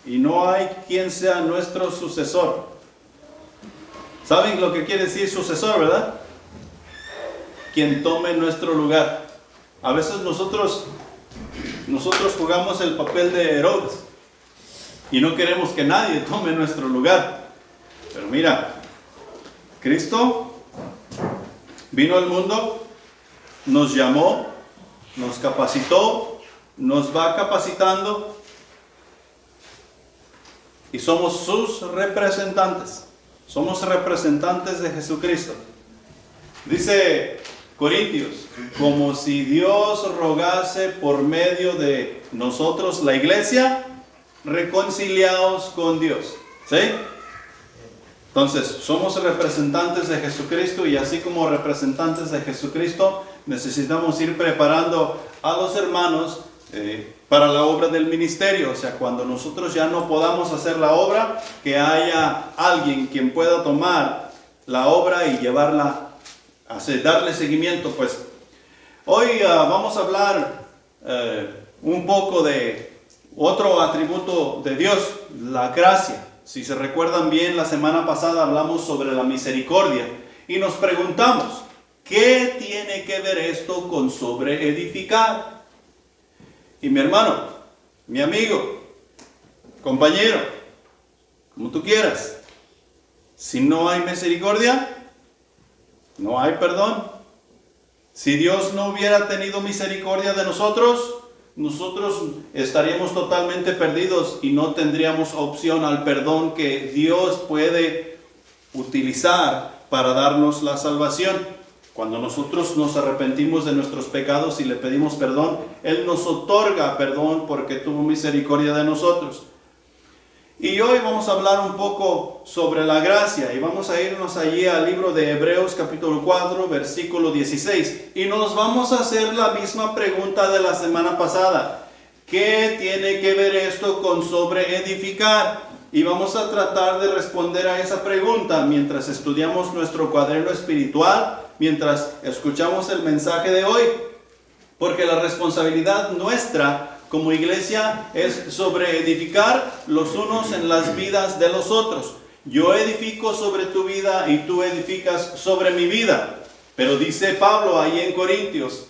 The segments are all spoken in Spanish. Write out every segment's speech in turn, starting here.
y no hay quien sea nuestro sucesor. ¿Saben lo que quiere decir sucesor, verdad? Quien tome nuestro lugar. A veces nosotros jugamos el papel de Herodes y no queremos que nadie tome nuestro lugar. Pero mira, Cristo vino al mundo, nos llamó, nos capacitó, nos va capacitando y somos sus representantes. Somos representantes de Jesucristo. Dice Corintios, como si Dios rogase por medio de nosotros, la iglesia, reconciliados con Dios. ¿Sí? Entonces, somos representantes de Jesucristo y así como representantes de Jesucristo, necesitamos ir preparando a los hermanos para la obra del ministerio. O sea, cuando nosotros ya no podamos hacer la obra, que haya alguien quien pueda tomar la obra y llevarla, darle seguimiento. Pues hoy vamos a hablar un poco de otro atributo de Dios, la gracia. Si se recuerdan bien, la semana pasada hablamos sobre la misericordia y nos preguntamos, ¿qué tiene que ver esto con sobreedificar? Y mi hermano, mi amigo, compañero, como tú quieras, si no hay misericordia, no hay perdón. Si Dios no hubiera tenido misericordia de nosotros estaríamos totalmente perdidos y no tendríamos opción al perdón que Dios puede utilizar para darnos la salvación. Cuando nosotros nos arrepentimos de nuestros pecados y le pedimos perdón, Él nos otorga perdón porque tuvo misericordia de nosotros. Y hoy vamos a hablar un poco sobre la gracia y vamos a irnos allí al libro de Hebreos capítulo 4, versículo 16. Y nos vamos a hacer la misma pregunta de la semana pasada. ¿Qué tiene que ver esto con sobreedificar? Y vamos a tratar de responder a esa pregunta mientras estudiamos nuestro cuaderno espiritual, mientras escuchamos el mensaje de hoy. Porque la responsabilidad nuestra como iglesia es sobre edificar los unos en las vidas de los otros. Yo edifico sobre tu vida y tú edificas sobre mi vida. Pero dice Pablo ahí en Corintios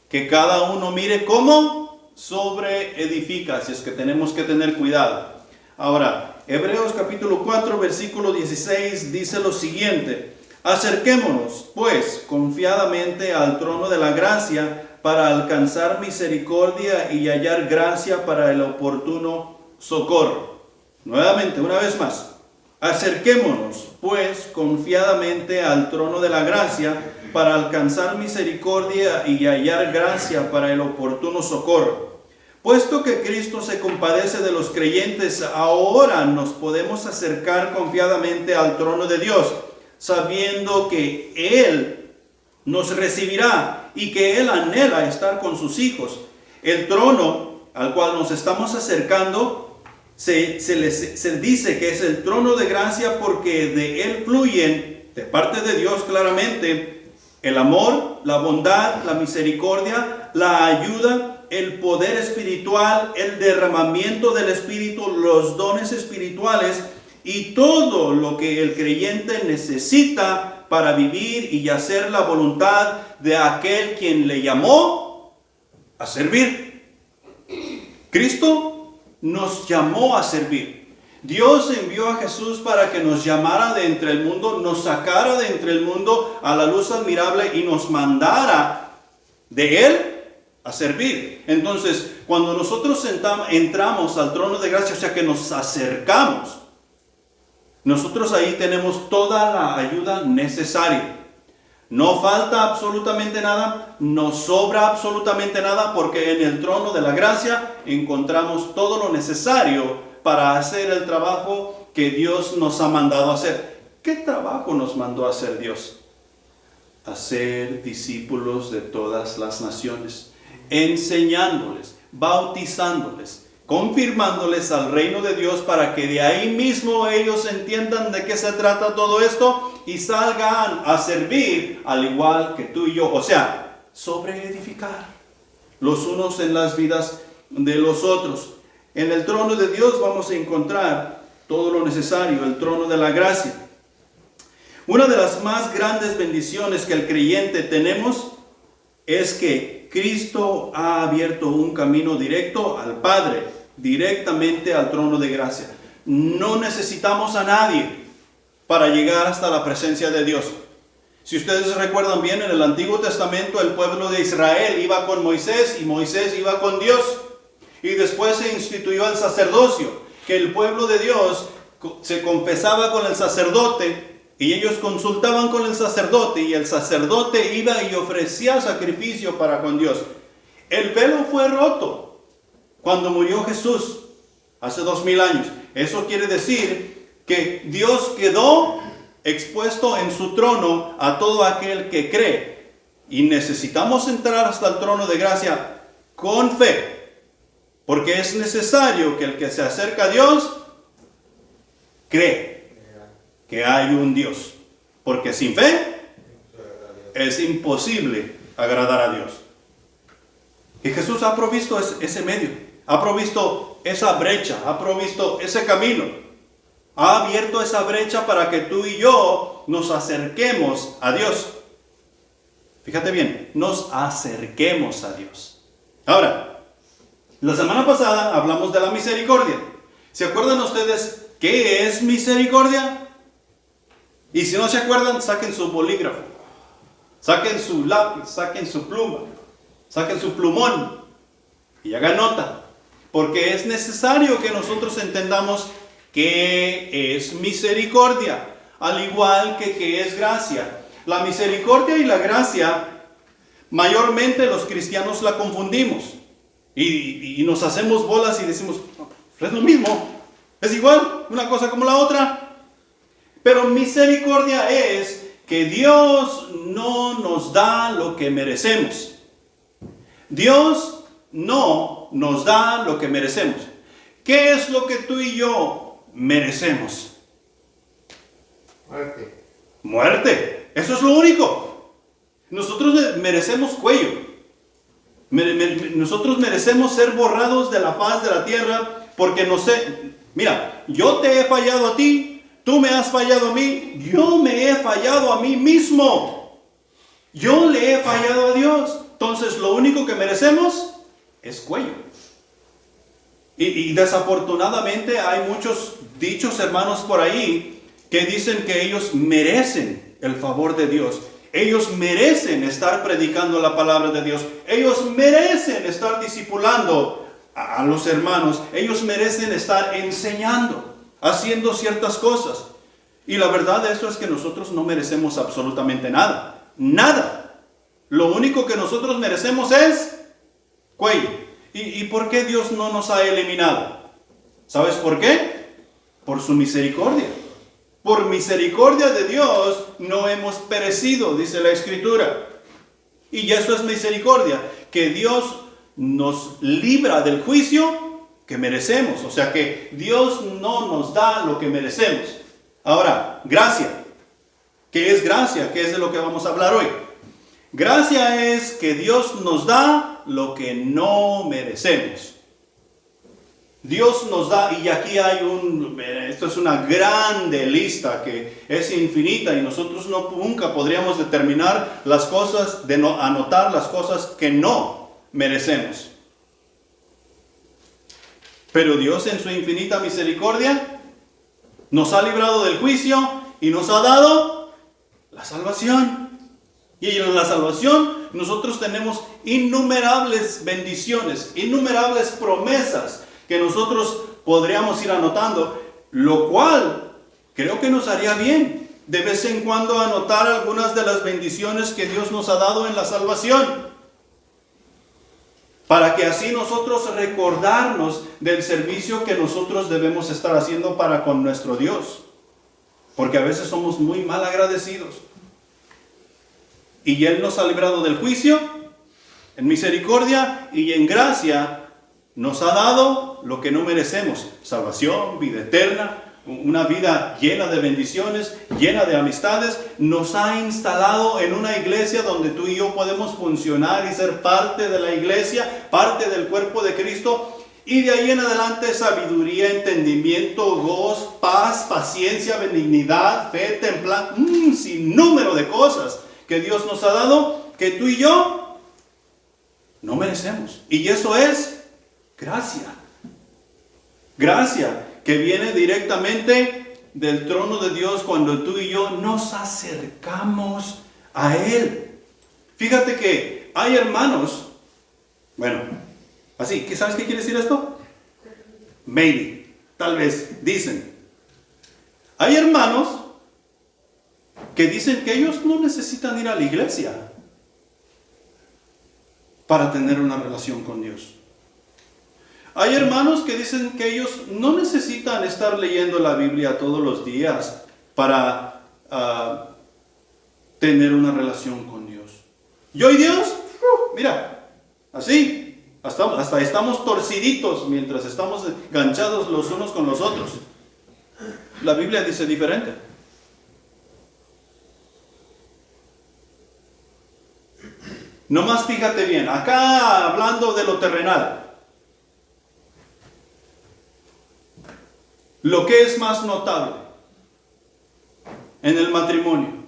que cada uno mire cómo sobre edifica. Así es que tenemos que tener cuidado. Ahora, Hebreos capítulo 4 versículo 16 dice lo siguiente: acerquémonos pues confiadamente al trono de la gracia para alcanzar misericordia y hallar gracia para el oportuno socorro. Nuevamente, una vez más. Acerquémonos, pues, confiadamente al trono de la gracia para alcanzar misericordia y hallar gracia para el oportuno socorro. Puesto que Cristo se compadece de los creyentes, ahora nos podemos acercar confiadamente al trono de Dios, sabiendo que Él nos recibirá y que Él anhela estar con sus hijos. El trono al cual nos estamos acercando se dice que es el trono de gracia porque de Él fluyen, de parte de Dios claramente, el amor, la bondad, la misericordia, la ayuda, el poder espiritual, el derramamiento del Espíritu, los dones espirituales y todo lo que el creyente necesita para vivir y hacer la voluntad de aquel quien le llamó a servir. Cristo nos llamó a servir. Dios envió a Jesús para que nos llamara de entre el mundo, nos sacara de entre el mundo a la luz admirable y nos mandara de Él a servir. Entonces, cuando nosotros entramos al trono de gracia, o sea que nos acercamos, nosotros ahí tenemos toda la ayuda necesaria. No falta absolutamente nada, no sobra absolutamente nada, porque en el trono de la gracia encontramos todo lo necesario para hacer el trabajo que Dios nos ha mandado hacer. ¿Qué trabajo nos mandó a hacer Dios? Hacer discípulos de todas las naciones, enseñándoles, bautizándoles, confirmándoles al reino de Dios para que de ahí mismo ellos entiendan de qué se trata todo esto y salgan a servir al igual que tú y yo. O sea, sobre edificar los unos en las vidas de los otros. En el trono de Dios vamos a encontrar todo lo necesario, el trono de la gracia. Una de las más grandes bendiciones que el creyente tenemos es que Cristo ha abierto un camino directo al Padre, directamente al trono de gracia. No necesitamos a nadie para llegar hasta la presencia de Dios. Si ustedes recuerdan bien, en el Antiguo Testamento el pueblo de Israel iba con Moisés y Moisés iba con Dios. Y después se instituyó el sacerdocio, que el pueblo de Dios se confesaba con el sacerdote y ellos consultaban con el sacerdote y el sacerdote iba y ofrecía sacrificio para con Dios. El velo fue roto cuando murió Jesús hace 2000 años. Eso quiere decir que Dios quedó expuesto en su trono a todo aquel que cree. Y necesitamos entrar hasta el trono de gracia con fe. Porque es necesario que el que se acerca a Dios cree que hay un Dios. Porque sin fe es imposible agradar a Dios. Y Jesús ha provisto ese medio, ha provisto esa brecha, ha provisto ese camino. Ha abierto esa brecha para que tú y yo nos acerquemos a Dios. Fíjate bien, nos acerquemos a Dios. Ahora, la semana pasada hablamos de la misericordia. ¿Se acuerdan ustedes qué es misericordia? Y si no se acuerdan, saquen su bolígrafo, saquen su lápiz, saquen su pluma, saquen su plumón y hagan nota. Porque es necesario que nosotros entendamos qué es misericordia, al igual que qué es gracia. La misericordia y la gracia, mayormente los cristianos la confundimos. Y nos hacemos bolas y decimos, es lo mismo, es igual, una cosa como la otra. Pero misericordia es que Dios no nos da lo que merecemos. Dios no nos da lo que merecemos. ¿Qué es lo que tú y yo merecemos? Muerte. Muerte. Eso es lo único. Nosotros merecemos cuello. Nosotros merecemos ser borrados de la faz de la tierra porque no sé, mira, yo te he fallado a ti, tú me has fallado a mí, yo me he fallado a mí mismo, yo le he fallado a Dios. Entonces lo único que merecemos es cuello. Y desafortunadamente hay muchos dichos, hermanos, por ahí que dicen que ellos merecen el favor de Dios. Ellos merecen estar predicando la palabra de Dios. Ellos merecen estar discipulando a los hermanos. Ellos merecen estar enseñando, haciendo ciertas cosas. Y la verdad de eso es que nosotros no merecemos absolutamente nada. Nada. Lo único que nosotros merecemos es cuello. ¿Y por qué Dios no nos ha eliminado? ¿Sabes por qué? Por su misericordia. Por misericordia de Dios no hemos perecido, dice la Escritura. Y eso es misericordia, que Dios nos libra del juicio que merecemos. O sea que Dios no nos da lo que merecemos. Ahora, gracia. ¿Qué es gracia? ¿Qué es de lo que vamos a hablar hoy? Gracia es que Dios nos da lo que no merecemos. Dios nos da, y aquí hay esto es una grande lista que es infinita y nosotros nunca podríamos determinar las cosas, anotar las cosas que no merecemos. Pero Dios en su infinita misericordia nos ha librado del juicio y nos ha dado la salvación. Y en la salvación nosotros tenemos innumerables bendiciones, innumerables promesas que nosotros podríamos ir anotando, lo cual creo que nos haría bien de vez en cuando anotar algunas de las bendiciones que Dios nos ha dado en la salvación, para que así nosotros recordarnos del servicio que nosotros debemos estar haciendo para con nuestro Dios, porque a veces somos muy mal agradecidos. Y Él nos ha librado del juicio en misericordia y en gracia. Nos ha dado lo que no merecemos: salvación, vida eterna, una vida llena de bendiciones, llena de amistades. Nos ha instalado en una iglesia donde tú y yo podemos funcionar y ser parte de la iglesia, parte del cuerpo de Cristo. Y de ahí en adelante sabiduría, entendimiento, gozo, paz, paciencia, benignidad, fe, templanza, sin número de cosas que Dios nos ha dado, que tú y yo no merecemos. Y eso es gracia. Gracia que viene directamente del trono de Dios cuando tú y yo nos acercamos a Él. Fíjate que hay hermanos, bueno, así, ¿sabes qué quiere decir esto? Maybe, tal vez, dicen. Hay hermanos que dicen que ellos no necesitan ir a la iglesia para tener una relación con Dios. Hay hermanos que dicen que ellos no necesitan estar leyendo la Biblia todos los días para tener una relación con Dios. Yo y Dios, mira, así, hasta estamos torciditos mientras estamos enganchados los unos con los otros. La Biblia dice diferente. Nomás fíjate bien, acá hablando de lo terrenal. Lo que es más notable en el matrimonio.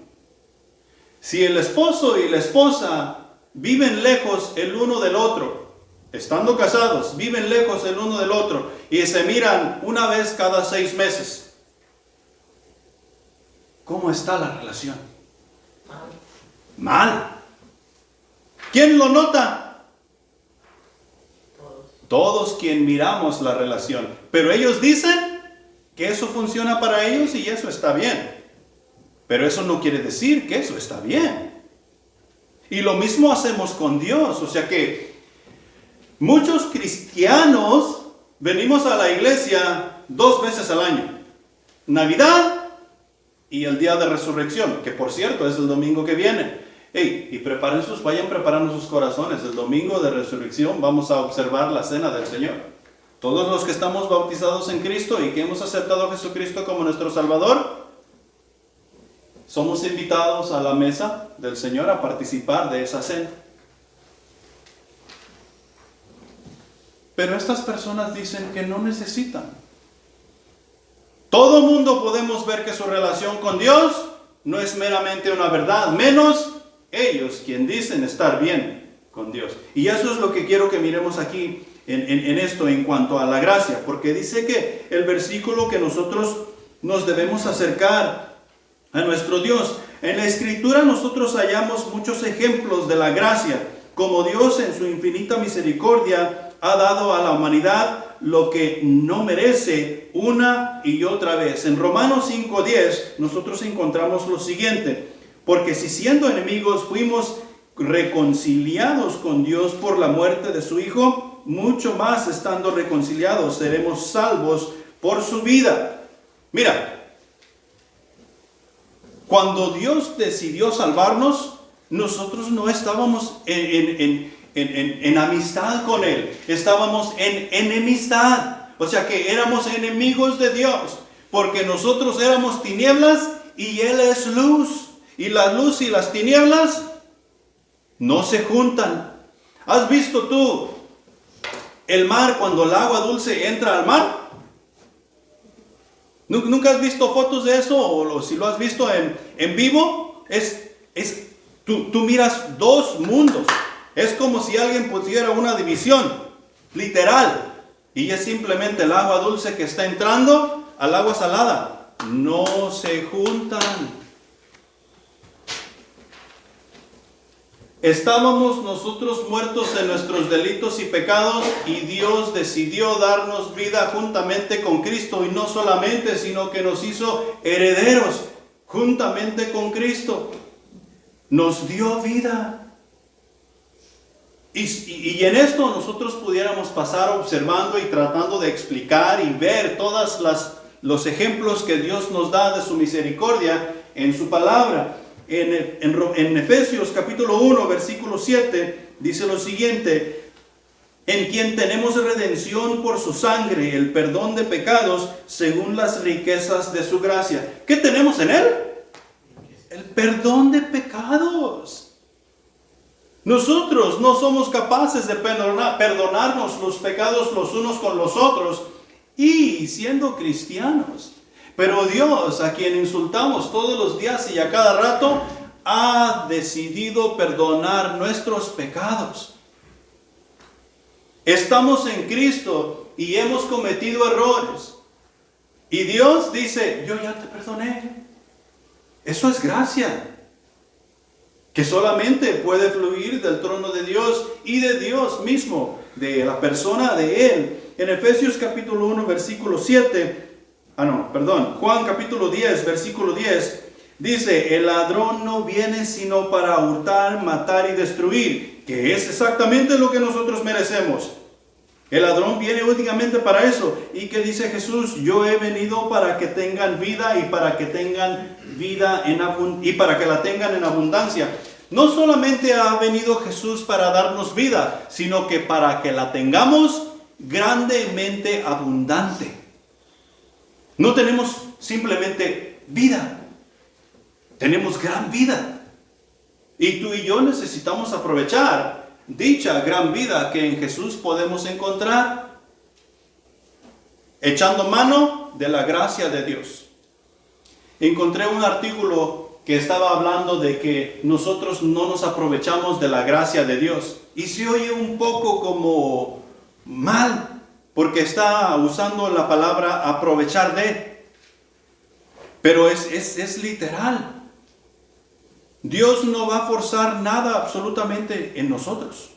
Si el esposo y la esposa viven lejos el uno del otro, estando casados, viven lejos el uno del otro y se miran una vez cada 6 meses, ¿cómo está la relación? Mal. ¿Quién lo nota? Todos quien miramos la relación. Pero ellos dicen que eso funciona para ellos y eso está bien. Pero eso no quiere decir que eso está bien. Y lo mismo hacemos con Dios. O sea que muchos cristianos venimos a la iglesia 2 veces al año. Navidad y el día de resurrección, que por cierto es el domingo que viene. Hey, y vayan preparando sus corazones. El domingo de resurrección vamos a observar la cena del Señor. Todos los que estamos bautizados en Cristo y que hemos aceptado a Jesucristo como nuestro Salvador, somos invitados a la mesa del Señor a participar de esa cena. Pero estas personas dicen que no necesitan. Todo mundo podemos ver que su relación con Dios no es meramente una verdad, menos ellos quien dicen estar bien con Dios. Y eso es lo que quiero que miremos aquí en esto en cuanto a la gracia, porque dice que el versículo que nosotros nos debemos acercar a nuestro Dios. En la Escritura nosotros hallamos muchos ejemplos de la gracia, como Dios en su infinita misericordia ha dado a la humanidad lo que no merece una y otra vez. En Romanos 5:10 nosotros encontramos lo siguiente: porque si siendo enemigos fuimos reconciliados con Dios por la muerte de su Hijo, mucho más estando reconciliados seremos salvos por su vida. Mira, cuando Dios decidió salvarnos, nosotros no estábamos en amistad con Él, estábamos en enemistad. O sea que éramos enemigos de Dios, porque nosotros éramos tinieblas y Él es luz. Y la luz y las tinieblas no se juntan. ¿Has visto tú el mar cuando el agua dulce entra al mar? ¿Nunca has visto fotos de eso? O si lo has visto en vivo, tú miras 2 mundos. Es como si alguien pusiera una división, literal. Y es simplemente el agua dulce que está entrando al agua salada. No se juntan. Estábamos nosotros muertos en nuestros delitos y pecados y Dios decidió darnos vida juntamente con Cristo, y no solamente, sino que nos hizo herederos juntamente con Cristo. Nos dio vida. Y en esto nosotros pudiéramos pasar observando y tratando de explicar y ver todos los ejemplos que Dios nos da de su misericordia en su palabra. En Efesios capítulo 1, versículo 7, dice lo siguiente: en quien tenemos redención por su sangre, el perdón de pecados, según las riquezas de su gracia. ¿Qué tenemos en Él? El perdón de pecados. Nosotros no somos capaces de perdonarnos los pecados los unos con los otros y siendo cristianos. Pero Dios, a quien insultamos todos los días y a cada rato, ha decidido perdonar nuestros pecados. Estamos en Cristo y hemos cometido errores. Y Dios dice, yo ya te perdoné. Eso es gracia, que solamente puede fluir del trono de Dios y de Dios mismo, de la persona de Él. En Efesios capítulo 1, versículo 7, Juan capítulo 10, versículo 10, dice, el ladrón no viene sino para hurtar, matar y destruir, que es exactamente lo que nosotros merecemos. El ladrón viene únicamente para eso. ¿Y qué dice Jesús? Yo he venido para que tengan vida y para que tengan vida y para que la tengan en abundancia. No solamente ha venido Jesús para darnos vida, sino que para que la tengamos grandemente abundante. No tenemos simplemente vida, tenemos gran vida. Y tú y yo necesitamos aprovechar dicha gran vida que en Jesús podemos encontrar, echando mano de la gracia de Dios. Encontré un artículo que estaba hablando de que nosotros no nos aprovechamos de la gracia de Dios. Y se oye un poco como mal, porque está usando la palabra aprovechar de. Pero es literal. Dios no va a forzar nada absolutamente en nosotros.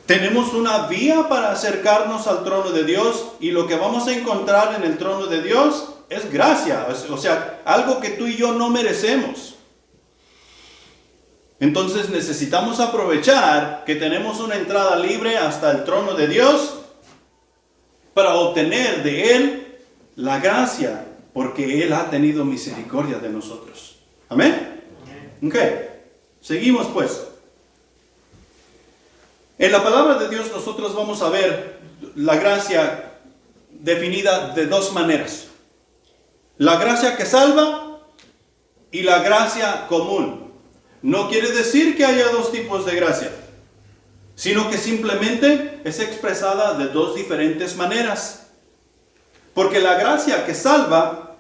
Tenemos una vía para acercarnos al trono de Dios y lo que vamos a encontrar en el trono de Dios es gracia, o sea, algo que tú y yo no merecemos. Entonces necesitamos aprovechar que tenemos una entrada libre hasta el trono de Dios para obtener de Él la gracia, porque Él ha tenido misericordia de nosotros. Amén. Ok, seguimos pues. En la palabra de Dios nosotros vamos a ver la gracia definida de dos maneras. La gracia que salva y la gracia común. No quiere decir que haya dos tipos de gracia, sino que simplemente es expresada de dos diferentes maneras. Porque la gracia que salva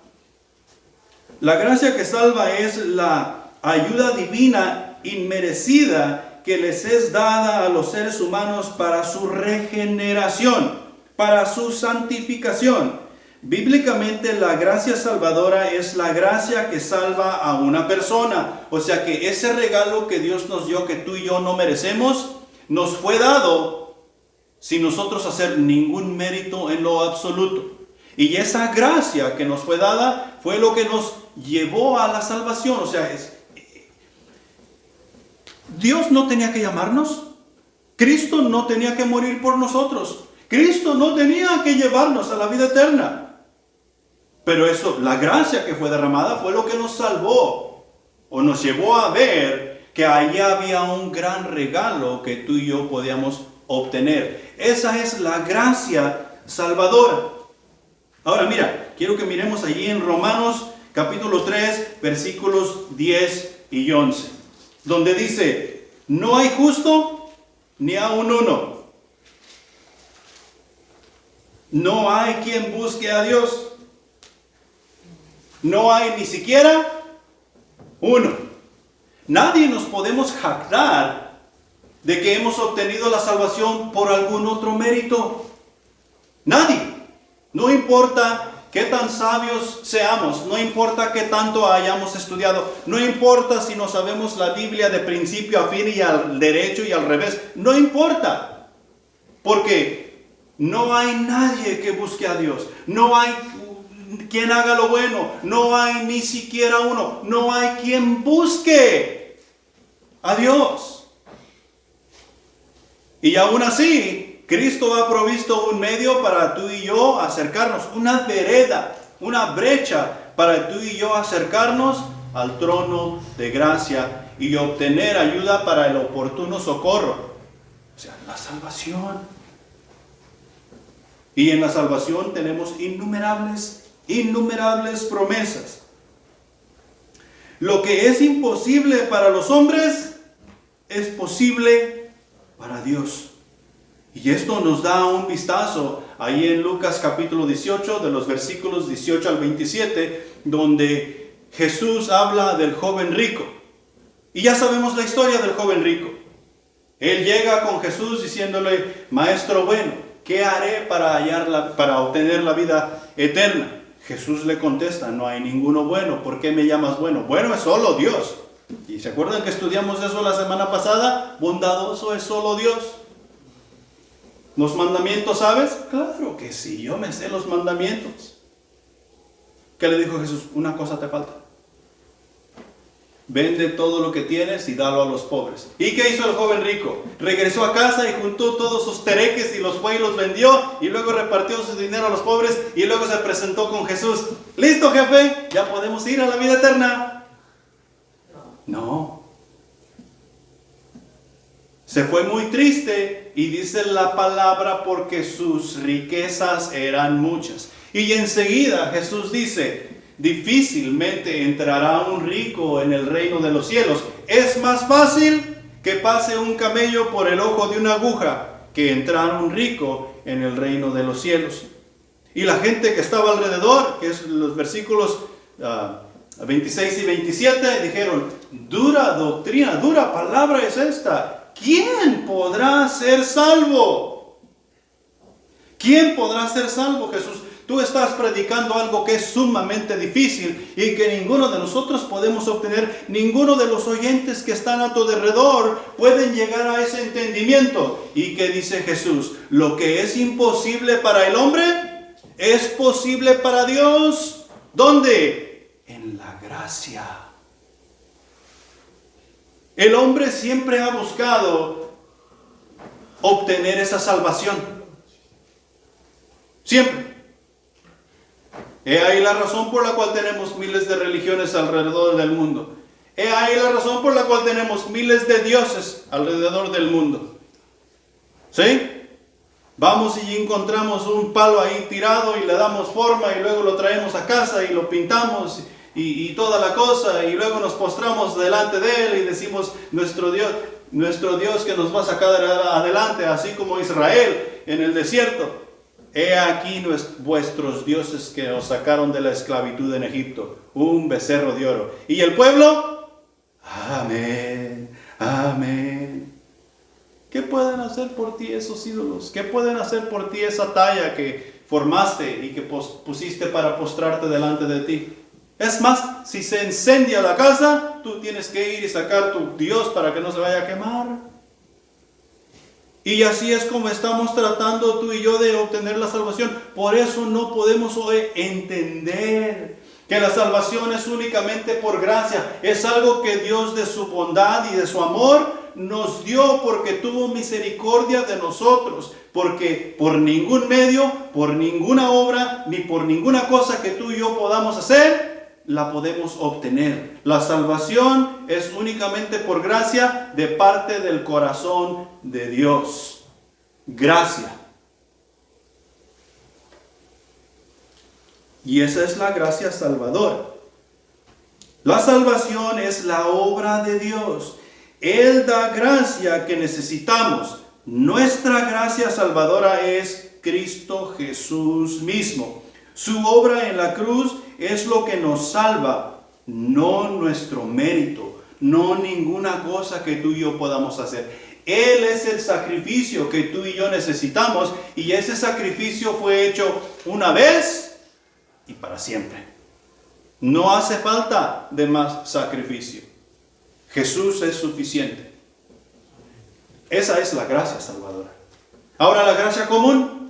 es la ayuda divina inmerecida que les es dada a los seres humanos para su regeneración, para su santificación. Bíblicamente la gracia salvadora es la gracia que salva a una persona. O sea que ese regalo que Dios nos dio, que tú y yo no merecemos, nos fue dado sin nosotros hacer ningún mérito en lo absoluto. Y esa gracia que nos fue dada fue lo que nos llevó a la salvación. O sea, Dios no tenía que llamarnos. Cristo no tenía que morir por nosotros. Cristo no tenía que llevarnos a la vida eterna. Pero eso, la gracia que fue derramada fue lo que nos salvó o nos llevó a ver que allí había un gran regalo que tú y yo podíamos obtener. Esa es la gracia salvadora. Ahora mira, quiero que miremos allí en Romanos capítulo 3, versículos 10 y 11, donde dice, no hay justo ni aun uno. No hay quien busque a Dios. No hay ni siquiera uno. Nadie nos podemos jactar de que hemos obtenido la salvación por algún otro mérito. Nadie. No importa qué tan sabios seamos, no importa qué tanto hayamos estudiado, no importa si no sabemos la Biblia de principio a fin y al derecho y al revés, no importa. Porque no hay nadie que busque a Dios, no hay quien haga lo bueno, no hay ni siquiera uno, no hay quien busque a Dios. Y aún así, Cristo ha provisto un medio para tú y yo acercarnos, una vereda, una brecha para tú y yo acercarnos al trono de gracia y obtener ayuda para el oportuno socorro. O sea, la salvación. Y en la salvación tenemos innumerables promesas. Lo que es imposible para los hombres, es posible para Dios. Y esto nos da un vistazo ahí en Lucas capítulo 18, de los versículos 18 al 27, donde Jesús habla del joven rico. Y ya sabemos la historia del joven rico. Él llega con Jesús diciéndole: Maestro bueno, ¿qué haré para obtener la vida eterna? Jesús le contesta: no hay ninguno bueno. ¿Por qué me llamas bueno? Bueno es solo Dios. ¿Y se acuerdan que estudiamos eso la semana pasada? Bondadoso es solo Dios. ¿Los mandamientos sabes? Claro que sí, yo me sé los mandamientos. ¿Qué le dijo Jesús? Una cosa te falta. Vende todo lo que tienes y dalo a los pobres. ¿Y qué hizo el joven rico? Regresó a casa y juntó todos sus tereques y los fue y los vendió, y luego repartió su dinero a los pobres, y luego se presentó con Jesús. ¿Listo, jefe? ¿Ya podemos ir a la vida eterna? No. Se fue muy triste, y dice la palabra, porque sus riquezas eran muchas. Y enseguida Jesús dice: difícilmente entrará un rico en el reino de los cielos. Es más fácil que pase un camello por el ojo de una aguja que entrar un rico en el reino de los cielos. Y la gente que estaba alrededor, que es los versículos 26 y 27, dijeron: dura doctrina, dura palabra es esta. ¿Quién podrá ser salvo? ¿Quién podrá ser salvo, Jesús? Tú estás predicando algo que es sumamente difícil y que ninguno de nosotros podemos obtener. Ninguno de los oyentes que están a tu alrededor pueden llegar a ese entendimiento. ¿Y qué dice Jesús? Lo que es imposible para el hombre es posible para Dios. ¿Dónde? En la gracia. El hombre siempre ha buscado obtener esa salvación. Siempre. He ahí la razón por la cual tenemos miles de religiones alrededor del mundo. He ahí la razón por la cual tenemos miles de dioses alrededor del mundo. ¿Sí? Vamos y encontramos un palo ahí tirado y le damos forma y luego lo traemos a casa y lo pintamos y toda la cosa, y luego nos postramos delante de él y decimos: nuestro Dios que nos va a sacar adelante, así como Israel en el desierto. He aquí vuestros dioses que os sacaron de la esclavitud en Egipto, un becerro de oro. ¿Y el pueblo? Amén, amén. ¿Qué pueden hacer por ti esos ídolos? ¿Qué pueden hacer por ti esa talla que formaste y que pusiste para postrarte delante de ti? Es más, si se incendia la casa, tú tienes que ir y sacar tu Dios para que no se vaya a quemar. Y así es como estamos tratando tú y yo de obtener la salvación. Por eso no podemos hoy entender que la salvación es únicamente por gracia. Es algo que Dios, de su bondad y de su amor, nos dio porque tuvo misericordia de nosotros. Porque por ningún medio, por ninguna obra, ni por ninguna cosa que tú y yo podamos hacer, la podemos obtener. La salvación es únicamente por gracia de parte del corazón de Dios. Gracia. Y esa es la gracia salvadora. La salvación es la obra de Dios. Él da gracia que necesitamos. Nuestra gracia salvadora es Cristo Jesús mismo. Su obra en la cruz es lo que nos salva, no nuestro mérito, no ninguna cosa que tú y yo podamos hacer. Él es el sacrificio que tú y yo necesitamos, y ese sacrificio fue hecho una vez y para siempre. No hace falta de más sacrificio. Jesús es suficiente. Esa es la gracia salvadora. Ahora, la gracia común.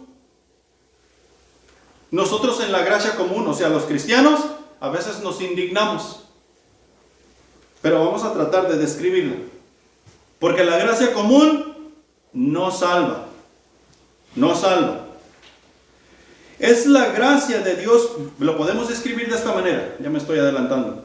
Nosotros en la gracia común, o sea, los cristianos, a veces nos indignamos. Pero vamos a tratar de describirla. Porque la gracia común no salva. No salva. Es la gracia de Dios, lo podemos describir de esta manera. Ya me estoy adelantando.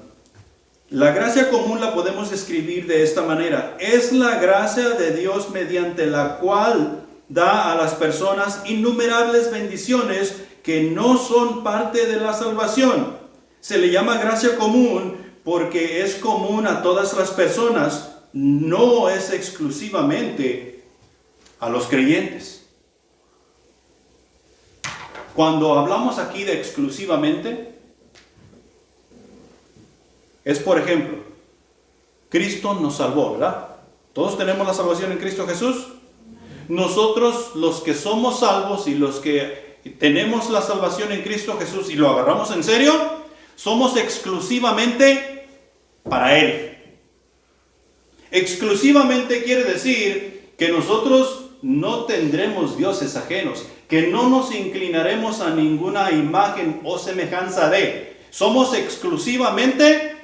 La gracia común la podemos describir de esta manera. Es la gracia de Dios mediante la cual da a las personas innumerables bendiciones que no son parte de la salvación. Se le llama gracia común porque es común a todas las personas, no es exclusivamente a los creyentes. Cuando hablamos aquí de exclusivamente, es por ejemplo, Cristo nos salvó, ¿verdad? Todos tenemos la salvación en Cristo Jesús. Nosotros, los que somos salvos y los que tenemos la salvación en Cristo Jesús y lo agarramos en serio, somos exclusivamente para Él. Exclusivamente quiere decir que nosotros no tendremos dioses ajenos, que no nos inclinaremos a ninguna imagen o semejanza de. Somos exclusivamente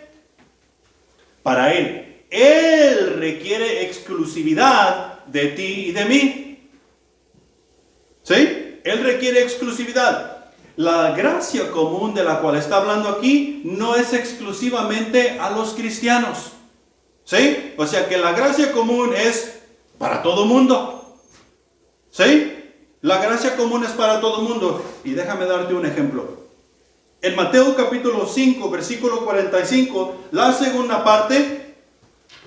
para Él. Él requiere exclusividad de ti y de mí. ¿Sí? Él requiere exclusividad. La gracia común de la cual está hablando aquí no es exclusivamente a los cristianos. ¿Sí? O sea que la gracia común es para todo mundo. ¿Sí? La gracia común es para todo mundo. Y déjame darte un ejemplo. En Mateo capítulo 5, versículo 45, la segunda parte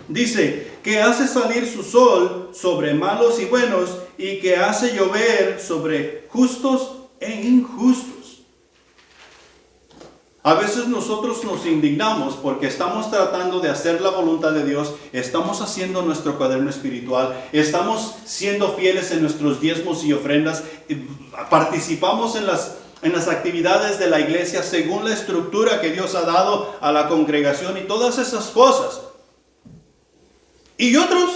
dice que hace salir su sol sobre malos y buenos y que hace llover sobre justos e injustos. A veces nosotros nos indignamos porque estamos tratando de hacer la voluntad de Dios, estamos haciendo nuestro cuaderno espiritual, estamos siendo fieles en nuestros diezmos y ofrendas, participamos en las actividades de la iglesia según la estructura que Dios ha dado a la congregación y todas esas cosas. Y otros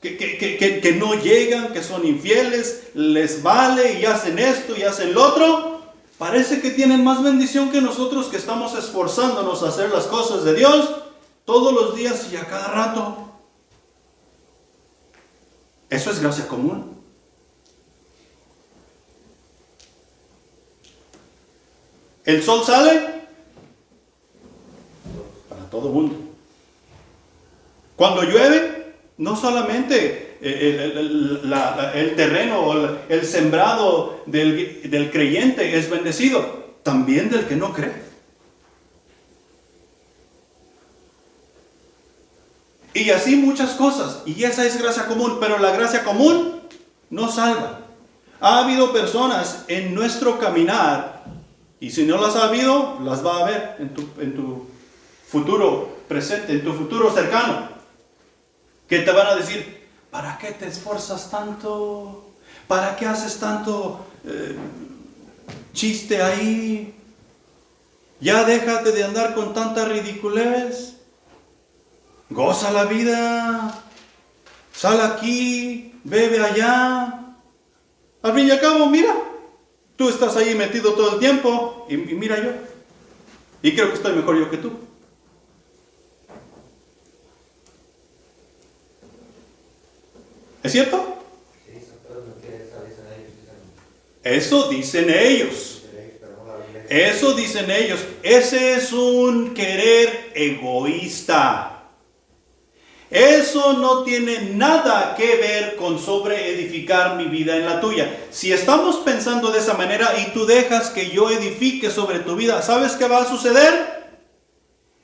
que no llegan, que son infieles, les vale y hacen esto y hacen lo otro. Parece que tienen más bendición que nosotros que estamos esforzándonos a hacer las cosas de Dios todos los días y a cada rato. Eso es gracia común. El sol sale para todo mundo. Cuando llueve, no solamente el terreno o el sembrado del creyente es bendecido, también del que no cree. Y así muchas cosas. Y esa es gracia común, pero la gracia común no salva. Ha habido personas en nuestro caminar, y si no las ha habido, las va a ver en tu futuro presente, en tu futuro cercano, que te van a decir: ¿para qué te esfuerzas tanto? ¿Para qué haces tanto chiste ahí? Ya déjate de andar con tanta ridiculez. Goza la vida. Sal aquí, bebe allá. Al fin y al cabo, mira, tú estás ahí metido todo el tiempo y mira yo. Y creo que estoy mejor yo que tú. ¿Es cierto? Eso dicen ellos. Eso dicen ellos. Ese es un querer egoísta. Eso no tiene nada que ver con sobreedificar mi vida en la tuya. Si estamos pensando de esa manera y tú dejas que yo edifique sobre tu vida, ¿sabes qué va a suceder?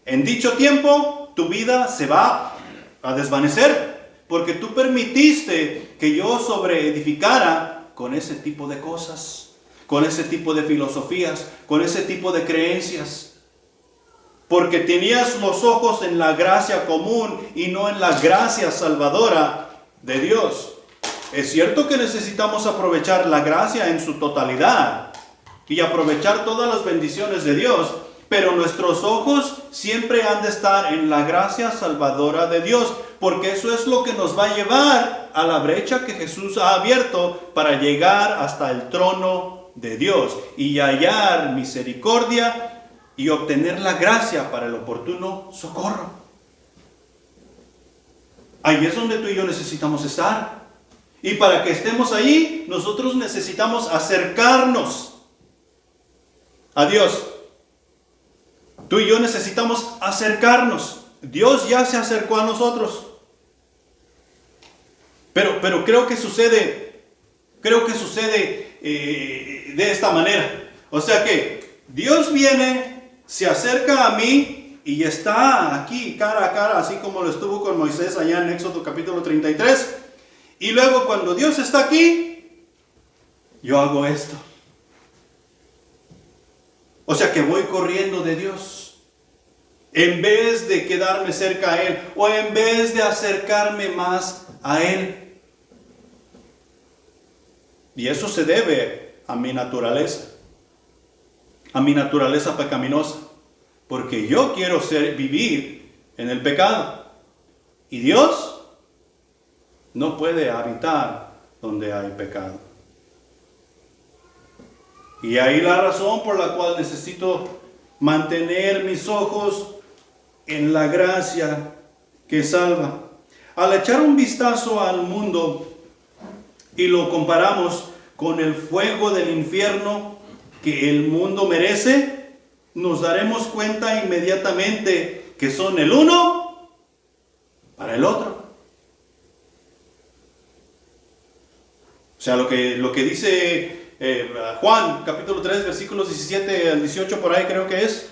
En dicho tiempo, tu vida se va a desvanecer. Porque tú permitiste que yo sobreedificara con ese tipo de cosas, con ese tipo de filosofías, con ese tipo de creencias. Porque tenías los ojos en la gracia común y no en la gracia salvadora de Dios. Es cierto que necesitamos aprovechar la gracia en su totalidad y aprovechar todas las bendiciones de Dios, pero nuestros ojos siempre han de estar en la gracia salvadora de Dios, porque eso es lo que nos va a llevar a la brecha que Jesús ha abierto para llegar hasta el trono de Dios y hallar misericordia y obtener la gracia para el oportuno socorro. Ahí es donde tú y yo necesitamos estar. Y para que estemos ahí, nosotros necesitamos acercarnos a Dios. Tú y yo necesitamos acercarnos. Dios ya se acercó a nosotros. Pero creo que sucede de esta manera. O sea que Dios viene, se acerca a mí y está aquí cara a cara, así como lo estuvo con Moisés allá en Éxodo capítulo 33. Y luego cuando Dios está aquí, yo hago esto. O sea que voy corriendo de Dios, en vez de quedarme cerca a Él, o en vez de acercarme más a Él. Y eso se debe a mi naturaleza pecaminosa, porque yo quiero vivir en el pecado, y Dios no puede habitar donde hay pecado. Y ahí la razón por la cual necesito mantener mis ojos en la gracia que salva. Al echar un vistazo al mundo y lo comparamos con el fuego del infierno que el mundo merece, nos daremos cuenta inmediatamente que son el uno para el otro. O sea, lo que dice Juan capítulo 3 versículos 17 al 18 por ahí creo que es,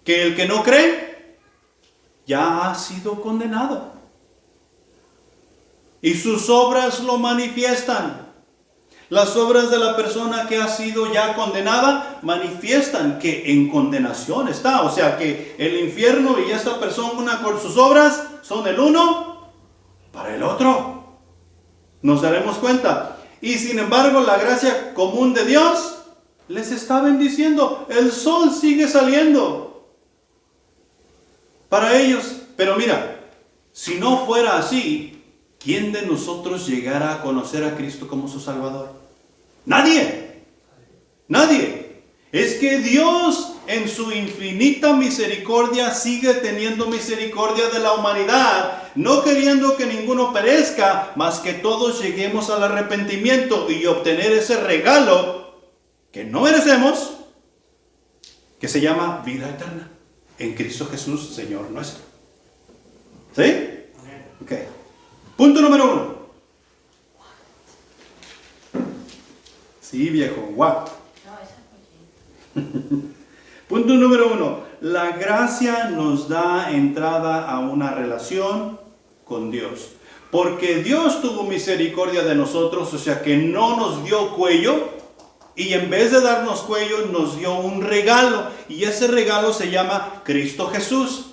que el que no cree ya ha sido condenado y sus obras lo manifiestan. Las obras de la persona que ha sido ya condenada manifiestan que en condenación está. O sea que el infierno y esta persona con sus obras son el uno para el otro. Nos daremos cuenta. Y sin embargo, la gracia común de Dios les está bendiciendo. El sol sigue saliendo para ellos. Pero mira, si no fuera así, ¿quién de nosotros llegara a conocer a Cristo como su Salvador? Nadie. Nadie. Es que Dios en su infinita misericordia sigue teniendo misericordia de la humanidad, no queriendo que ninguno perezca, mas que todos lleguemos al arrepentimiento y obtener ese regalo que no merecemos, que se llama vida eterna en Cristo Jesús, Señor nuestro. ¿Sí? Ok. Punto número 1. Sí, viejo, guau. Punto número 1. La gracia nos da entrada a una relación con Dios. Porque Dios tuvo misericordia de nosotros, o sea que no nos dio cuello, y en vez de darnos cuello nos dio un regalo, y ese regalo se llama Cristo Jesús.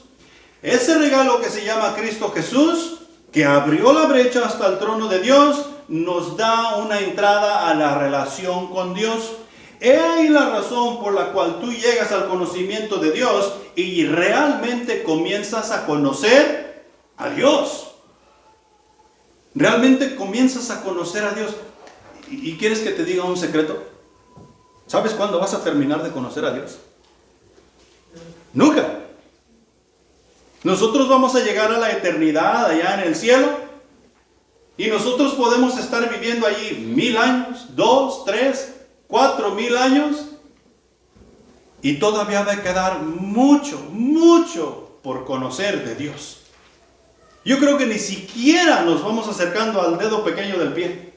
Ese regalo que se llama Cristo Jesús, que abrió la brecha hasta el trono de Dios, nos da una entrada a la relación con Dios. He ahí la razón por la cual tú llegas al conocimiento de Dios y realmente comienzas a conocer a Dios. Realmente comienzas a conocer a Dios. ¿Y quieres que te diga un secreto? ¿Sabes cuándo vas a terminar de conocer a Dios? Nunca. Nosotros vamos a llegar a la eternidad allá en el cielo y nosotros podemos estar viviendo allí 1000 años, 2, 3, 4000 años, y todavía va a quedar mucho, mucho por conocer de Dios. Yo creo que ni siquiera nos vamos acercando al dedo pequeño del pie.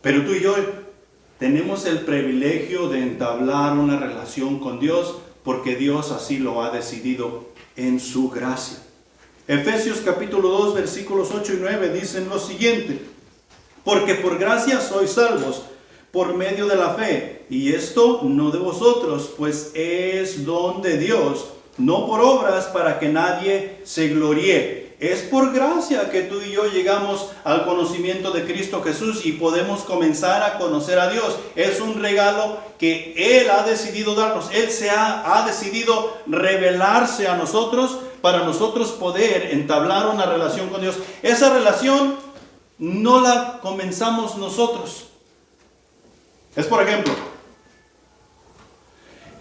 Pero tú y yo tenemos el privilegio de entablar una relación con Dios porque Dios así lo ha decidido en su gracia. Efesios capítulo 2 versículos 8 y 9 dicen lo siguiente: porque por gracia sois salvos por medio de la fe, y esto no de vosotros, pues es don de Dios, no por obras para que nadie se gloríe. Es por gracia que tú y yo llegamos al conocimiento de Cristo Jesús y podemos comenzar a conocer a Dios. Es un regalo que Él ha decidido darnos. Él ha decidido revelarse a nosotros para nosotros poder entablar una relación con Dios. Esa relación no la comenzamos nosotros. Es por ejemplo,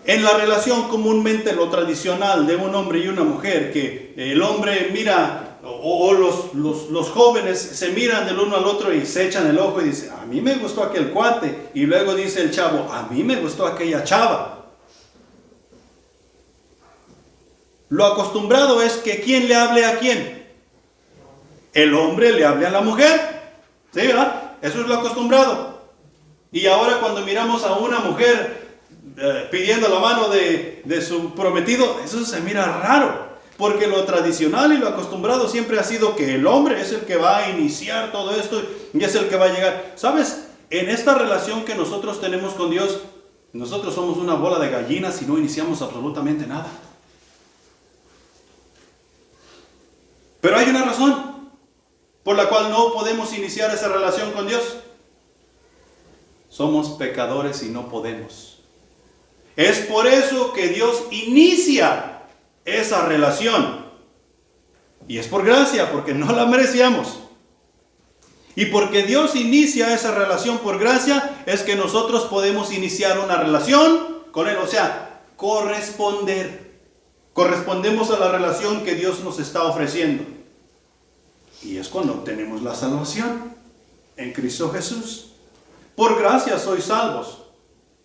en la relación comúnmente lo tradicional de un hombre y una mujer, que el hombre mira, o los jóvenes se miran del uno al otro y se echan el ojo y dicen: a mí me gustó aquel cuate, y luego dice el chavo: a mí me gustó aquella chava. Lo acostumbrado es que ¿quién le hable a quién? El hombre le hable a la mujer. ¿Sí, verdad? Eso es lo acostumbrado. Y ahora cuando miramos a una mujer, pidiendo la mano de su prometido, eso se mira raro. Porque lo tradicional y lo acostumbrado siempre ha sido que el hombre es el que va a iniciar todo esto y es el que va a llegar. ¿Sabes? En esta relación que nosotros tenemos con Dios, nosotros somos una bola de gallinas y no iniciamos absolutamente nada. Pero hay una razón por la cual no podemos iniciar esa relación con Dios. Somos pecadores y no podemos. Es por eso que Dios inicia esa relación. Y es por gracia, porque no la merecíamos. Y porque Dios inicia esa relación por gracia, es que nosotros podemos iniciar una relación con Él. O sea, corresponder. Correspondemos a la relación que Dios nos está ofreciendo. Y es cuando obtenemos la salvación en Cristo Jesús. Por gracia sois salvos.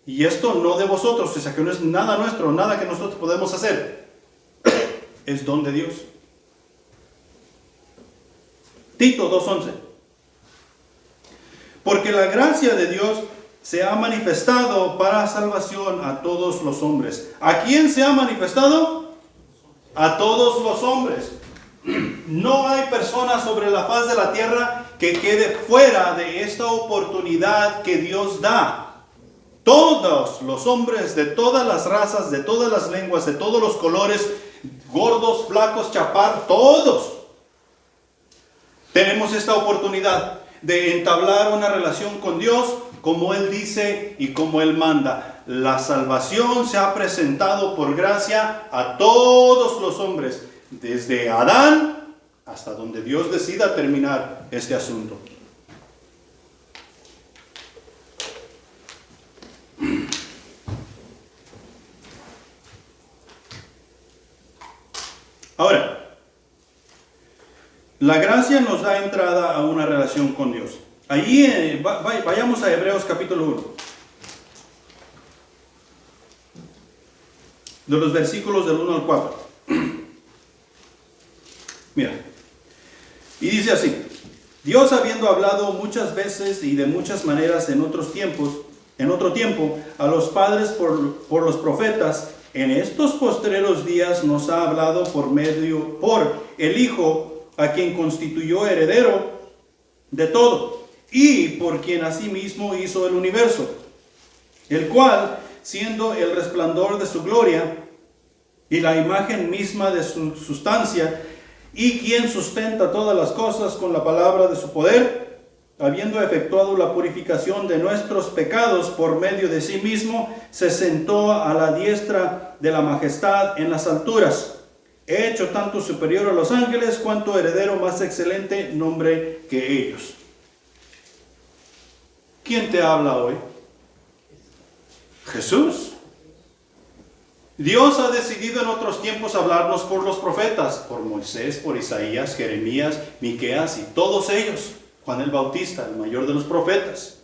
Y esto no de vosotros, o sea que no es nada nuestro, nada que nosotros podemos hacer. Es don de Dios. Tito 2:11. Porque la gracia de Dios se ha manifestado para salvación a todos los hombres. ¿A quién se ha manifestado? A todos los hombres. No hay persona sobre la faz de la tierra que quede fuera de esta oportunidad que Dios da. Todos los hombres de todas las razas, de todas las lenguas, de todos los colores, gordos, flacos, chaparros, todos tenemos esta oportunidad de entablar una relación con Dios como Él dice y como Él manda. La salvación se ha presentado por gracia a todos los hombres, desde Adán hasta donde Dios decida terminar este asunto. Ahora, la gracia nos da entrada a una relación con Dios. Allí vayamos a Hebreos capítulo 1. De los versículos del 1 al 4. Mira. Y dice así: Dios, habiendo hablado muchas veces y de muchas maneras en otro tiempo, a los padres por los profetas, en estos postreros días nos ha hablado por el Hijo, a quien constituyó heredero de todo, y por quien asimismo hizo el universo, el cual, siendo el resplandor de su gloria y la imagen misma de su sustancia, y quien sustenta todas las cosas con la palabra de su poder, habiendo efectuado la purificación de nuestros pecados por medio de sí mismo, se sentó a la diestra de la majestad en las alturas, hecho tanto superior a los ángeles cuanto heredero más excelente nombre que ellos. ¿Quién te habla hoy? Jesús. Dios ha decidido en otros tiempos hablarnos por los profetas, por Moisés, por Isaías, Jeremías, Miqueas y todos ellos. Juan el Bautista, el mayor de los profetas.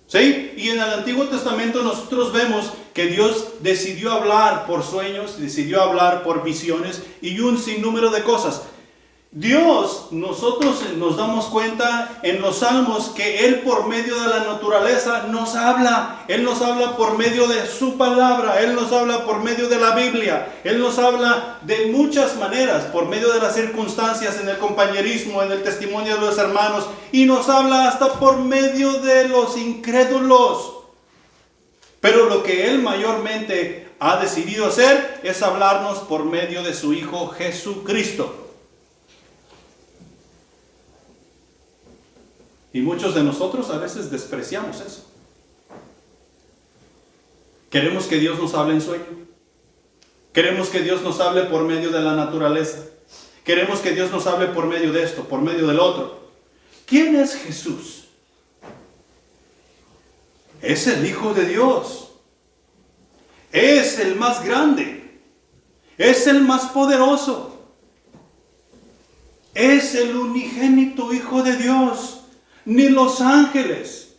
¿Sí? Y en el Antiguo Testamento nosotros vemos que Dios decidió hablar por sueños, decidió hablar por visiones y un sinnúmero de cosas. Dios, nosotros nos damos cuenta en los salmos que Él por medio de la naturaleza nos habla. Él nos habla por medio de su palabra, Él nos habla por medio de la Biblia, Él nos habla de muchas maneras, por medio de las circunstancias, en el compañerismo, en el testimonio de los hermanos, y nos habla hasta por medio de los incrédulos. Pero lo que Él mayormente ha decidido hacer es hablarnos por medio de su Hijo Jesucristo. Y muchos de nosotros a veces despreciamos eso. Queremos que Dios nos hable en sueño. Queremos que Dios nos hable por medio de la naturaleza. Queremos que Dios nos hable por medio de esto, por medio del otro. ¿Quién es Jesús? Es el Hijo de Dios. Es el más grande. Es el más poderoso. Es el unigénito Hijo de Dios. Ni los ángeles.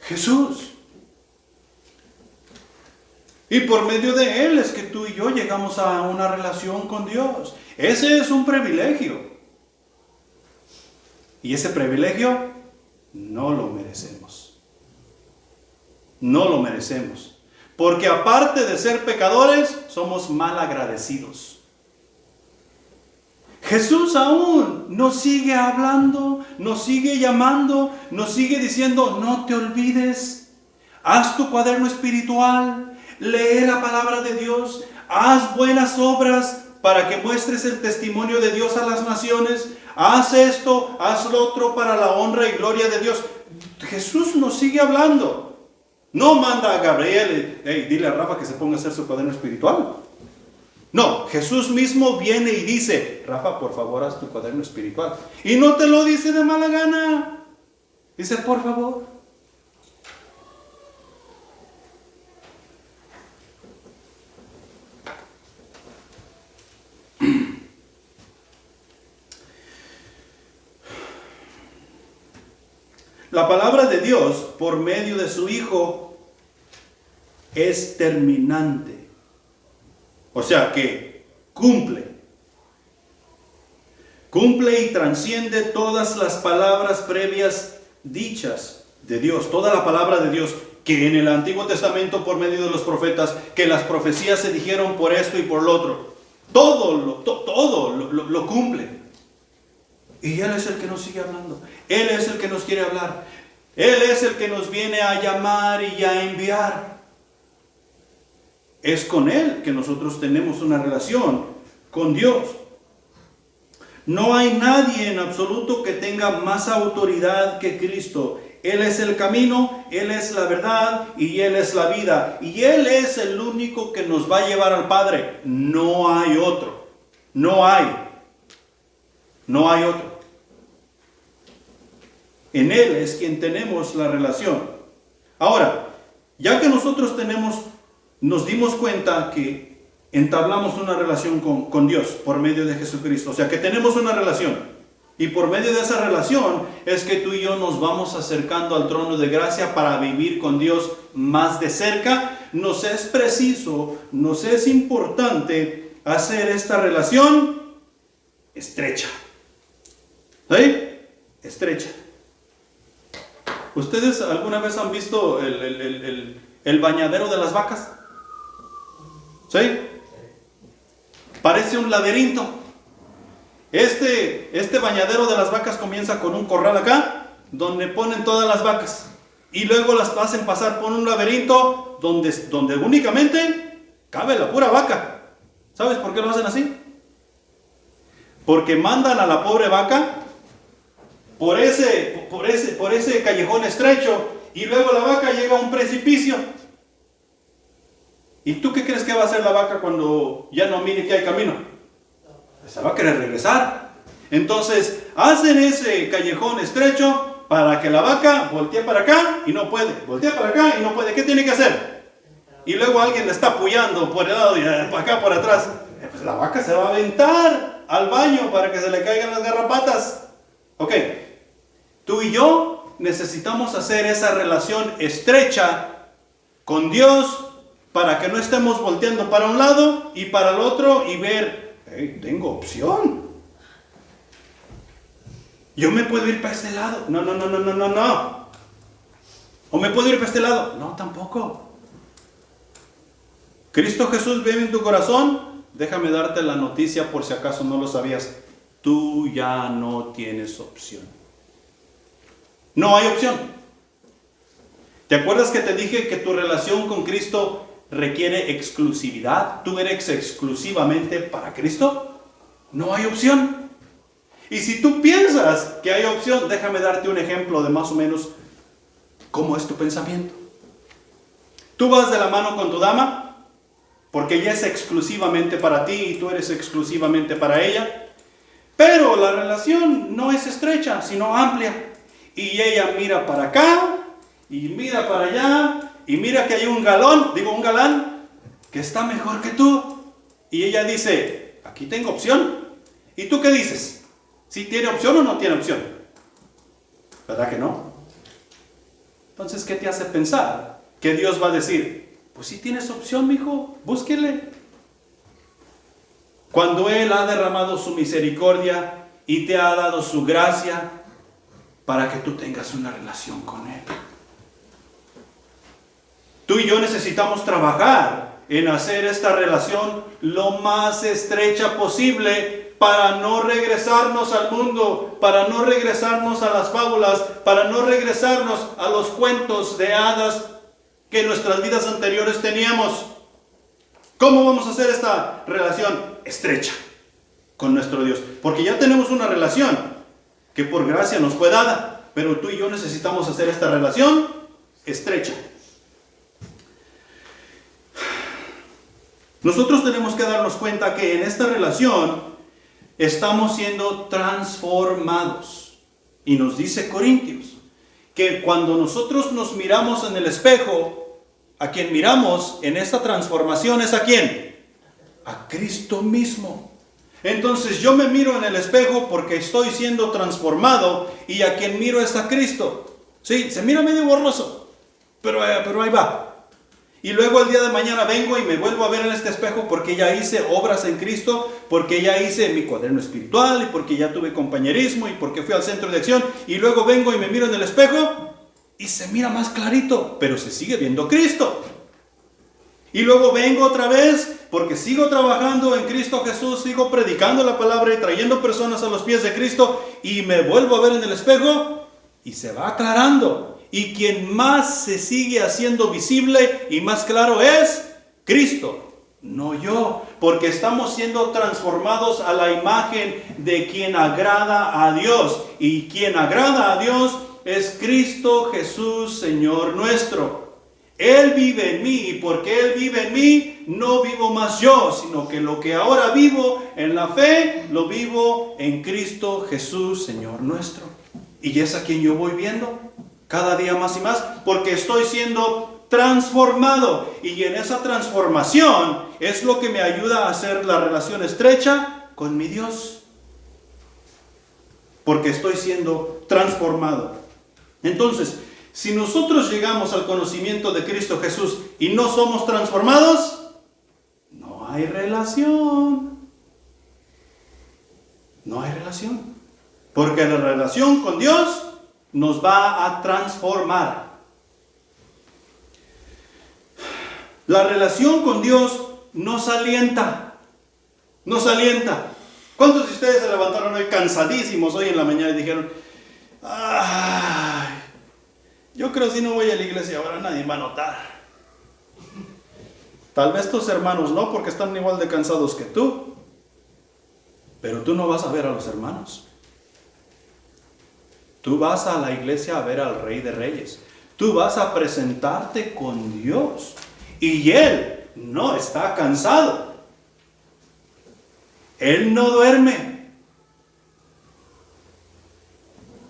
Jesús. Y por medio de Él es que tú y yo llegamos a una relación con Dios. Ese es un privilegio. Y ese privilegio no lo merecemos. No lo merecemos. Porque aparte de ser pecadores, somos mal agradecidos. Jesús aún nos sigue hablando, nos sigue llamando, nos sigue diciendo, no te olvides, haz tu cuaderno espiritual, lee la palabra de Dios, haz buenas obras para que muestres el testimonio de Dios a las naciones, haz esto, haz lo otro para la honra y gloria de Dios. Jesús nos sigue hablando. No manda a Gabriel, hey, dile a Rafa que se ponga a hacer su cuaderno espiritual. No, Jesús mismo viene y dice, Rafa, por favor, haz tu cuaderno espiritual. Y no te lo dice de mala gana. Dice, por favor. La palabra de Dios, por medio de su Hijo, es terminante. O sea que cumple y trasciende todas las palabras previas dichas de Dios, toda la palabra de Dios que en el Antiguo Testamento por medio de los profetas, que las profecías se dijeron por esto y por lo otro, todo lo cumple. Y Él es el que nos sigue hablando, Él es el que nos quiere hablar, Él es el que nos viene a llamar y a enviar. Es con Él que nosotros tenemos una relación con Dios. No hay nadie en absoluto que tenga más autoridad que Cristo. Él es el camino, Él es la verdad y Él es la vida. Y Él es el único que nos va a llevar al Padre. No hay otro. No hay otro. En Él es quien tenemos la relación. Ahora, ya que nosotros nos dimos cuenta que entablamos una relación con Dios por medio de Jesucristo. O sea, que tenemos una relación. Y por medio de esa relación es que tú y yo nos vamos acercando al trono de gracia para vivir con Dios más de cerca. Nos es preciso, nos es importante hacer esta relación estrecha. ¿Sí? Estrecha. ¿Ustedes alguna vez han visto el bañadero de las vacas? ¿Sí? Parece un laberinto. Este bañadero de las vacas comienza con un corral acá, donde ponen todas las vacas. Y luego las hacen pasar por un laberinto donde únicamente cabe la pura vaca. ¿Sabes por qué lo hacen así? Porque mandan a la pobre vaca por ese callejón estrecho y luego la vaca llega a un precipicio. ¿Y tú qué crees que va a hacer la vaca cuando ya no mire que hay camino? Se va a querer regresar. Entonces hacen ese callejón estrecho para que la vaca voltee para acá y no puede, voltea para acá y no puede. ¿Qué tiene que hacer? Y luego alguien le está apoyando por el lado y para acá por atrás. Pues la vaca se va a aventar al baño para que se le caigan las garrapatas. Ok, tú y yo necesitamos hacer esa relación estrecha con Dios para que no estemos volteando para un lado y para el otro y ver, hey, tengo opción. Yo me puedo ir para este lado. No. ¿O me puedo ir para este lado? No, tampoco. Cristo Jesús vive en tu corazón. Déjame darte la noticia por si acaso no lo sabías. Tú ya no tienes opción. No hay opción. ¿Te acuerdas que te dije que tu relación con Cristo requiere exclusividad? ¿Tú eres exclusivamente para Cristo? No hay opción. Y si tú piensas que hay opción, déjame darte un ejemplo de más o menos cómo es tu pensamiento. Tú vas de la mano con tu dama, porque ella es exclusivamente para ti y tú eres exclusivamente para ella. Pero la relación no es estrecha, sino amplia. Y ella mira para acá y mira para allá. Y mira que hay un galán, que está mejor que tú. Y ella dice, aquí tengo opción. ¿Y tú qué dices? ¿Si tiene opción o no tiene opción? ¿Verdad que no? Entonces, ¿qué te hace pensar que Dios va a decir, pues si tienes opción, mijo, búsquele? Cuando Él ha derramado su misericordia y te ha dado su gracia para que tú tengas una relación con Él. Tú y yo necesitamos trabajar en hacer esta relación lo más estrecha posible para no regresarnos al mundo, para no regresarnos a las fábulas, para no regresarnos a los cuentos de hadas que en nuestras vidas anteriores teníamos. ¿Cómo vamos a hacer esta relación estrecha con nuestro Dios? Porque ya tenemos una relación que por gracia nos fue dada, pero tú y yo necesitamos hacer esta relación estrecha. Nosotros tenemos que darnos cuenta que en esta relación estamos siendo transformados. Y nos dice Corintios que cuando nosotros nos miramos en el espejo, a quien miramos en esta transformación es ¿a quién? A Cristo mismo. Entonces yo me miro en el espejo porque estoy siendo transformado y a quien miro es a Cristo. Sí, se mira medio borroso, pero ahí va. Y luego el día de mañana vengo y me vuelvo a ver en este espejo porque ya hice obras en Cristo, porque ya hice mi cuaderno espiritual y porque ya tuve compañerismo y porque fui al centro de acción. Y luego vengo y me miro en el espejo y se mira más clarito, pero se sigue viendo Cristo. Y luego vengo otra vez porque sigo trabajando en Cristo Jesús, sigo predicando la palabra y trayendo personas a los pies de Cristo y me vuelvo a ver en el espejo y se va aclarando. Y quien más se sigue haciendo visible y más claro es Cristo, no yo, porque estamos siendo transformados a la imagen de quien agrada a Dios. Y quien agrada a Dios es Cristo Jesús, Señor nuestro. Él vive en mí, y porque Él vive en mí, no vivo más yo, sino que lo que ahora vivo en la fe, lo vivo en Cristo Jesús, Señor nuestro. Y es a quien yo voy viendo cada día más y más, porque estoy siendo transformado. Y en esa transformación es lo que me ayuda a hacer la relación estrecha con mi Dios. Porque estoy siendo transformado. Entonces, si nosotros llegamos al conocimiento de Cristo Jesús y no somos transformados, no hay relación. No hay relación. Porque la relación con Dios nos va a transformar. La relación con Dios nos alienta. Nos alienta. ¿Cuántos de ustedes se levantaron hoy cansadísimos hoy en la mañana y dijeron: ay, yo creo que si no voy a la iglesia ahora nadie va a notar? Tal vez tus hermanos no, porque están igual de cansados que tú. Pero tú no vas a ver a los hermanos. Tú vas a la iglesia a ver al Rey de Reyes. Tú vas a presentarte con Dios. Y Él no está cansado. Él no duerme.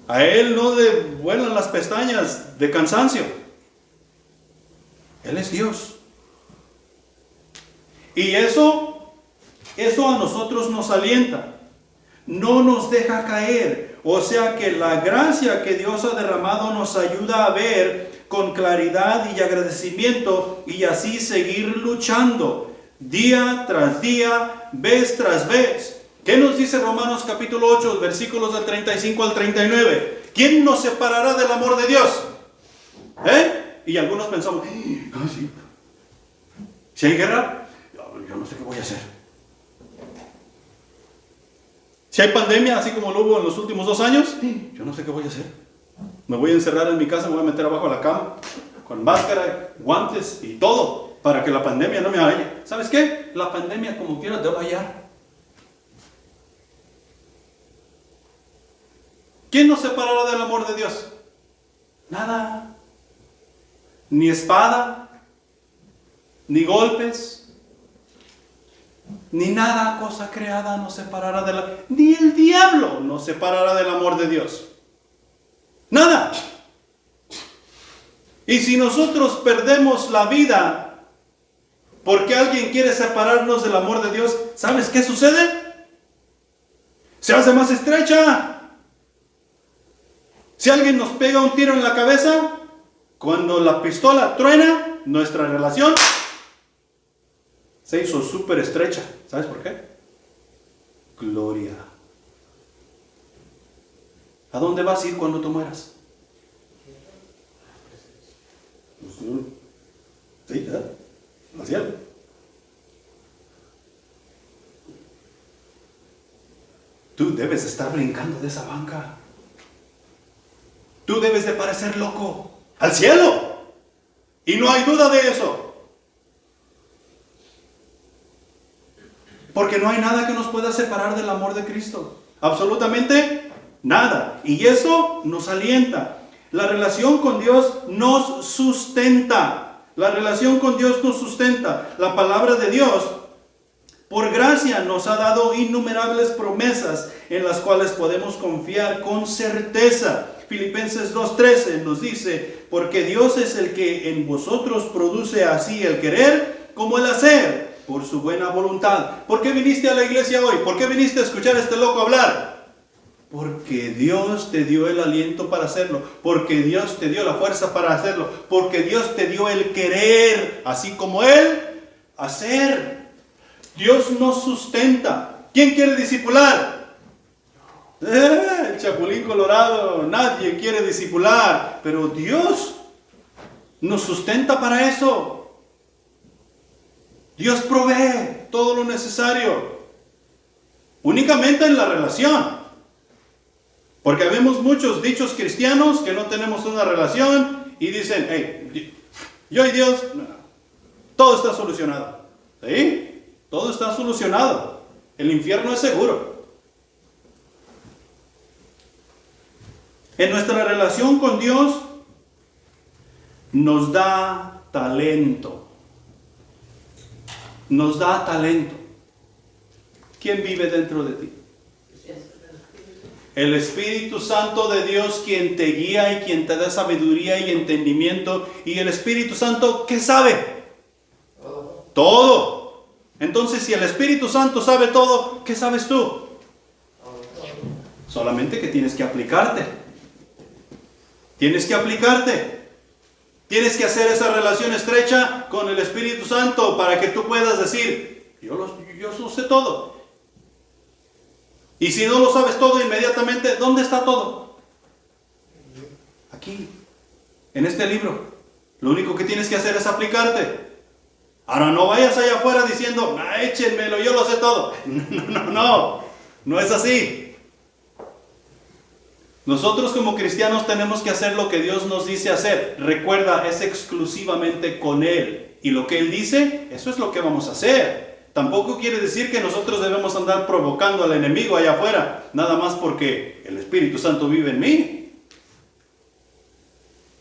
A Él no le vuelan las pestañas de cansancio. Él es Dios. Y eso a nosotros nos alienta. No nos deja caer. O sea que la gracia que Dios ha derramado nos ayuda a ver con claridad y agradecimiento y así seguir luchando día tras día, vez tras vez. ¿Qué nos dice Romanos capítulo 8, versículos del 35 al 39? ¿Quién nos separará del amor de Dios? Y algunos pensamos: sí. Si hay guerra, yo no sé qué voy a hacer. Si hay pandemia, así como lo hubo en los últimos 2 años, yo no sé qué voy a hacer. Me voy a encerrar en mi casa, me voy a meter abajo de la cama, con máscara, guantes y todo, para que la pandemia no me halle. ¿Sabes qué? La pandemia como quiera te va a hallar. ¿Quién nos separará del amor de Dios? Nada. Ni espada, ni golpes, ni nada, cosa creada nos separará de la... Ni el diablo nos separará del amor de Dios. Nada. Y si nosotros perdemos la vida porque alguien quiere separarnos del amor de Dios, ¿sabes qué sucede? Se hace más estrecha. Si alguien nos pega un tiro en la cabeza, cuando la pistola truena, nuestra relación se hizo súper estrecha. ¿Sabes por qué? Gloria. ¿A dónde vas a ir cuando tú mueras? tú debes estar brincando de esa banca. Tú debes de parecer loco. ¡Al cielo! Y no hay duda de eso. Porque no hay nada que nos pueda separar del amor de Cristo. Absolutamente nada. Y eso nos alienta. La relación con Dios nos sustenta. La relación con Dios nos sustenta. La palabra de Dios, por gracia, nos ha dado innumerables promesas en las cuales podemos confiar con certeza. Filipenses 2:13 nos dice, porque Dios es el que en vosotros produce así el querer como el hacer, por su buena voluntad. ¿Por qué viniste a la iglesia hoy? ¿Por qué viniste a escuchar a este loco hablar? Porque Dios te dio el aliento para hacerlo, porque Dios te dio la fuerza para hacerlo, porque Dios te dio el querer, así como Él hacer. Dios nos sustenta. ¿Quién quiere discipular? El chapulín colorado, nadie quiere discipular, pero Dios nos sustenta para eso. Dios provee todo lo necesario, únicamente en la relación. Porque vemos muchos dichos cristianos que no tenemos una relación y dicen, hey, yo y Dios, no, todo está solucionado. ¿Sí? Todo está solucionado. El infierno es seguro. En nuestra relación con Dios nos da talento. Nos da talento. ¿Quién vive dentro de ti? El Espíritu Santo de Dios, quien te guía y quien te da sabiduría y entendimiento. Y el Espíritu Santo, ¿qué sabe? Todo. Entonces, si el Espíritu Santo sabe todo, ¿qué sabes tú? Solamente que tienes que aplicarte. Tienes que aplicarte. Tienes que hacer esa relación estrecha con el Espíritu Santo para que tú puedas decir, yo lo sé todo. Y si no lo sabes todo inmediatamente, ¿dónde está todo? Aquí, en este libro. Lo único que tienes que hacer es aplicarte. Ahora no vayas allá afuera diciendo, échenmelo, yo lo sé todo. No es así. Nosotros como cristianos tenemos que hacer lo que Dios nos dice hacer. Recuerda, es exclusivamente con Él. Y lo que Él dice, eso es lo que vamos a hacer. Tampoco quiere decir que nosotros debemos andar provocando al enemigo allá afuera, nada más porque el Espíritu Santo vive en mí.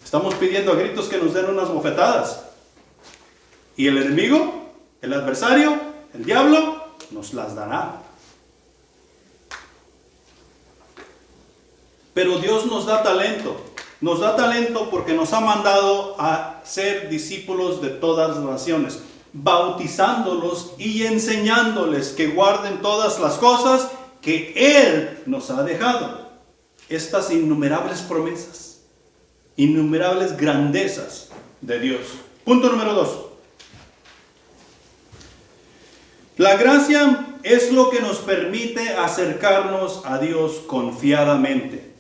Estamos pidiendo a gritos que nos den unas bofetadas. Y el enemigo, el adversario, el diablo, nos las dará. Pero Dios nos da talento. Nos da talento porque nos ha mandado a ser discípulos de todas las naciones, bautizándolos y enseñándoles que guarden todas las cosas que Él nos ha dejado. Estas innumerables promesas, innumerables grandezas de Dios. Punto número 2. La gracia es lo que nos permite acercarnos a Dios confiadamente.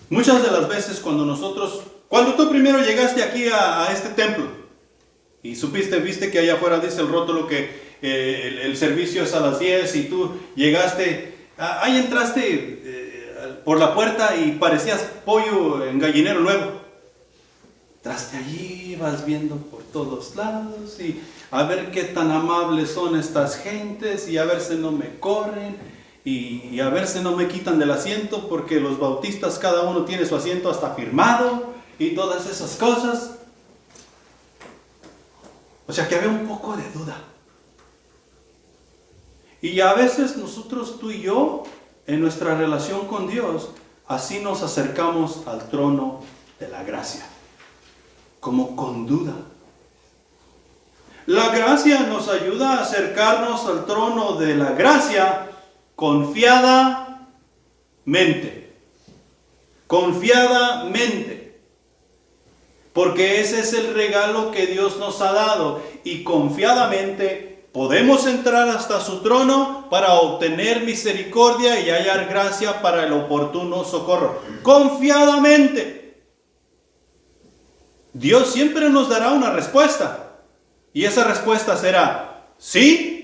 Muchas de las veces cuando tú primero llegaste aquí a este templo y viste que allá afuera dice el rótulo que el servicio es a las 10 y tú llegaste, ahí entraste por la puerta y parecías pollo en gallinero nuevo. Entraste allí, vas viendo por todos lados y a ver qué tan amables son estas gentes y a ver si no me corren. Y a ver si no me quitan del asiento, porque los bautistas cada uno tiene su asiento hasta firmado y todas esas cosas. O sea que había un poco de duda. Y a veces nosotros, tú y yo, en nuestra relación con Dios, así nos acercamos al trono de la gracia, como con duda. La gracia nos ayuda a acercarnos al trono de la gracia confiadamente. Confiadamente. Porque ese es el regalo que Dios nos ha dado. Y confiadamente podemos entrar hasta su trono para obtener misericordia y hallar gracia para el oportuno socorro. Confiadamente. Dios siempre nos dará una respuesta. Y esa respuesta será sí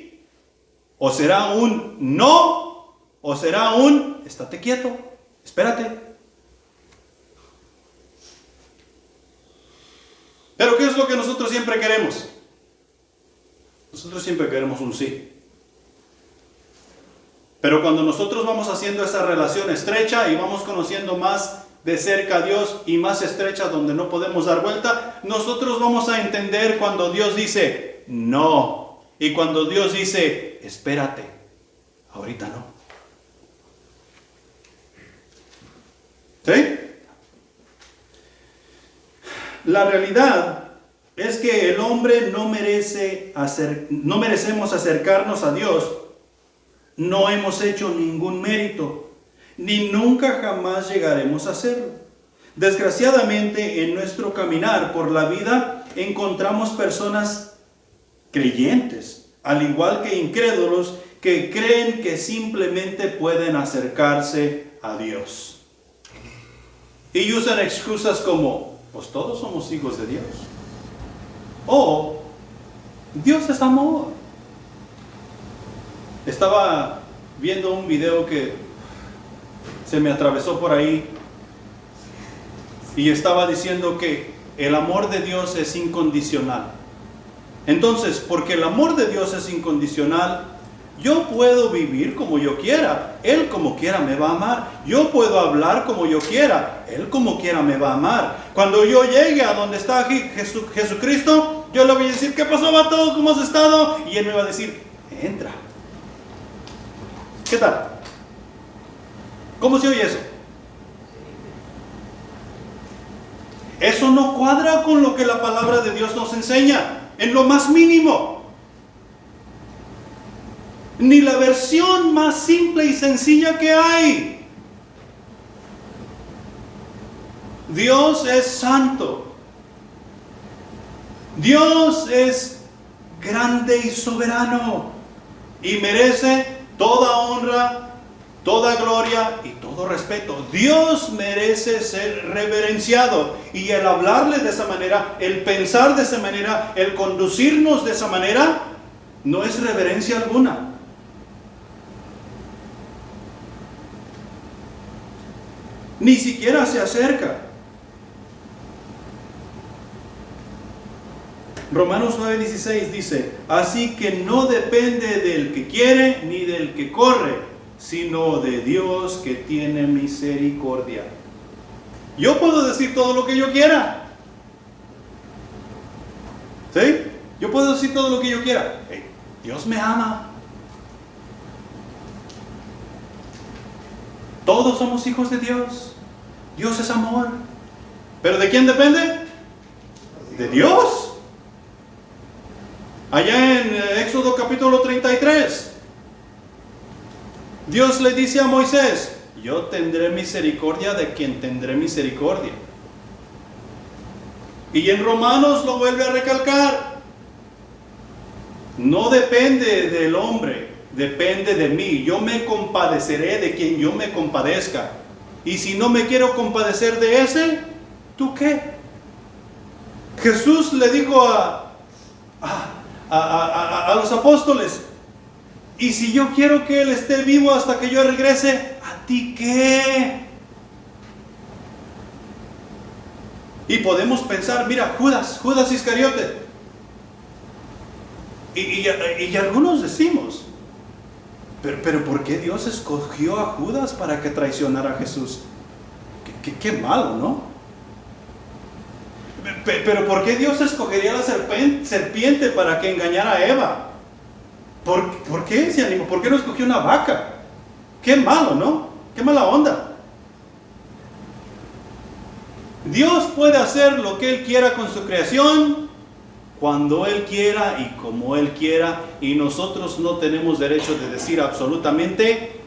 o será un no o será un estate quieto, espérate. Pero ¿qué es lo que nosotros siempre queremos? Nosotros siempre queremos un sí. Pero cuando nosotros vamos haciendo esa relación estrecha y vamos conociendo más de cerca a Dios y más estrecha donde no podemos dar vuelta, nosotros vamos a entender cuando Dios dice no y cuando Dios dice espérate, ahorita no. ¿Sí? La realidad es que el hombre no merecemos acercarnos a Dios. No hemos hecho ningún mérito, ni nunca jamás llegaremos a hacerlo. Desgraciadamente, en nuestro caminar por la vida encontramos personas creyentes, al igual que incrédulos, que creen que simplemente pueden acercarse a Dios. Y usan excusas como, pues todos somos hijos de Dios. O, Dios es amor. Estaba viendo un video que se me atravesó por ahí y estaba diciendo que el amor de Dios es incondicional. Entonces, porque el amor de Dios es incondicional, yo puedo vivir como yo quiera. Él como quiera me va a amar. Yo puedo hablar como yo quiera. Él como quiera me va a amar. Cuando yo llegue a donde está Jesucristo, yo le voy a decir, ¿qué pasó, vato? ¿Cómo has estado? Y Él me va a decir, entra. ¿Qué tal? ¿Cómo se oye eso? Eso no cuadra con lo que la palabra de Dios nos enseña, en lo más mínimo. Ni la versión más simple y sencilla que hay. Dios es santo. Dios es grande y soberano y merece toda honra, toda gloria y todo respeto. Dios merece ser reverenciado, y el hablarle de esa manera, el pensar de esa manera, el conducirnos de esa manera, no es reverencia alguna. Ni siquiera se acerca. Romanos 9:16 dice, así que no depende del que quiere ni del que corre, sino de Dios que tiene misericordia. Yo puedo decir todo lo que yo quiera. ¿Sí? Yo puedo decir todo lo que yo quiera. Hey, Dios me ama. Todos somos hijos de Dios. Dios es amor. ¿Pero de quién depende? De Dios. Allá en Éxodo capítulo 33, Dios le dice a Moisés, yo tendré misericordia de quien tendré misericordia. Y en Romanos lo vuelve a recalcar. No depende del hombre, depende de mí. Yo me compadeceré de quien yo me compadezca. Y si no me quiero compadecer de ese, ¿tú qué? Jesús le dijo a los apóstoles, y si yo quiero que Él esté vivo hasta que yo regrese, ¿a ti qué? Y podemos pensar, mira, Judas Iscariote. Y algunos decimos, pero ¿por qué Dios escogió a Judas para que traicionara a Jesús? Qué malo, ¿no? Pero ¿por qué Dios escogería a la serpiente para que engañara a Eva? ¿Por qué se animó? ¿Por qué no escogió una vaca? Qué malo, ¿no? Qué mala onda. Dios puede hacer lo que Él quiera con su creación, cuando Él quiera y como Él quiera, y nosotros no tenemos derecho de decir absolutamente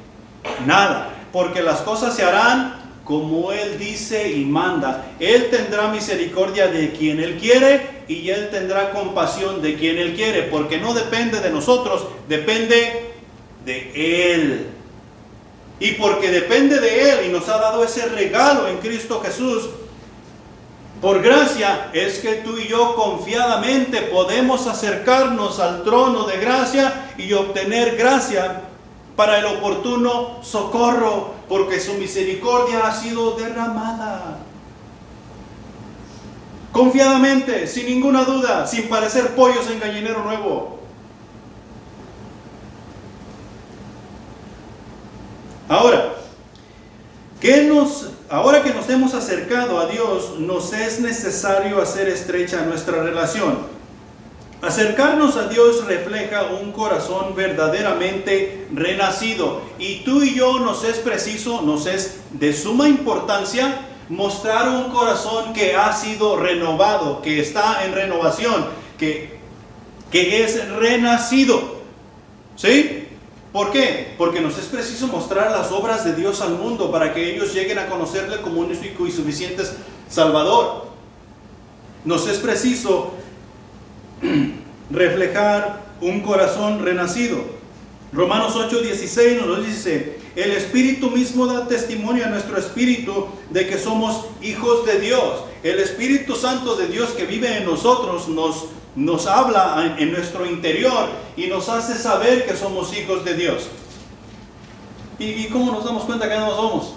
nada, porque las cosas se harán como Él dice y manda. Él tendrá misericordia de quien Él quiere y Él tendrá compasión de quien Él quiere, porque no depende de nosotros, depende de Él. Y porque depende de Él y nos ha dado ese regalo en Cristo Jesús, por gracia, es que tú y yo confiadamente podemos acercarnos al trono de gracia y obtener gracia para el oportuno socorro, porque su misericordia ha sido derramada. Confiadamente, sin ninguna duda, sin parecer pollos en gallinero nuevo. Ahora que nos hemos acercado a Dios, nos es necesario hacer estrecha nuestra relación. Acercarnos a Dios refleja un corazón verdaderamente renacido. Y tú y yo nos es preciso, nos es de suma importancia mostrar un corazón que ha sido renovado, que está en renovación, que es renacido. ¿Sí? ¿Por qué? Porque nos es preciso mostrar las obras de Dios al mundo para que ellos lleguen a conocerle como único y suficiente Salvador. Nos es preciso reflejar un corazón renacido. Romanos 8:16 nos dice: el Espíritu mismo da testimonio a nuestro espíritu de que somos hijos de Dios. El Espíritu Santo de Dios que vive en nosotros nos habla en nuestro interior y nos hace saber que somos hijos de Dios. ¿Y cómo nos damos cuenta que no lo somos?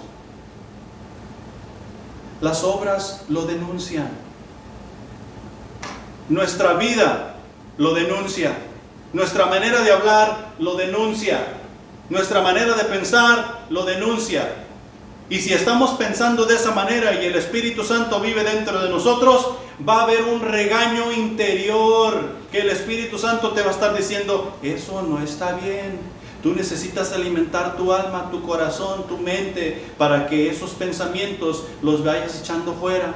Las obras lo denuncian. Nuestra vida lo denuncia. Nuestra manera de hablar lo denuncia. Nuestra manera de pensar lo denuncia. Y si estamos pensando de esa manera y el Espíritu Santo vive dentro de nosotros, va a haber un regaño interior que el Espíritu Santo te va a estar diciendo: eso no está bien. Tú necesitas alimentar tu alma, tu corazón, tu mente, para que esos pensamientos los vayas echando fuera.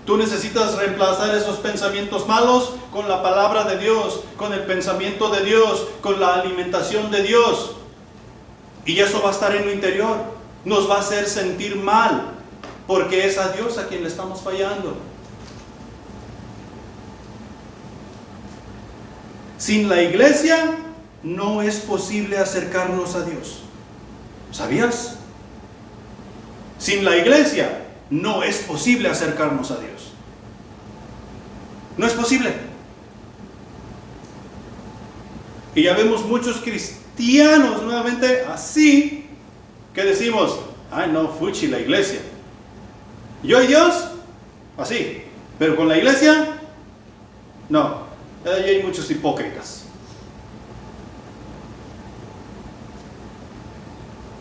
Tú necesitas reemplazar esos pensamientos malos con la palabra de Dios, con el pensamiento de Dios, con la alimentación de Dios. Y eso va a estar en lo interior. Nos va a hacer sentir mal, porque es a Dios a quien le estamos fallando. Sin la iglesia no es posible acercarnos a Dios. ¿Sabías? Sin la iglesia no es posible acercarnos a Dios. No es posible. Y ya vemos muchos cristianos nuevamente así, que decimos: ay no, fuchi la iglesia. Yo y Dios, así. Pero con la iglesia, no. Ahí hay muchos hipócritas.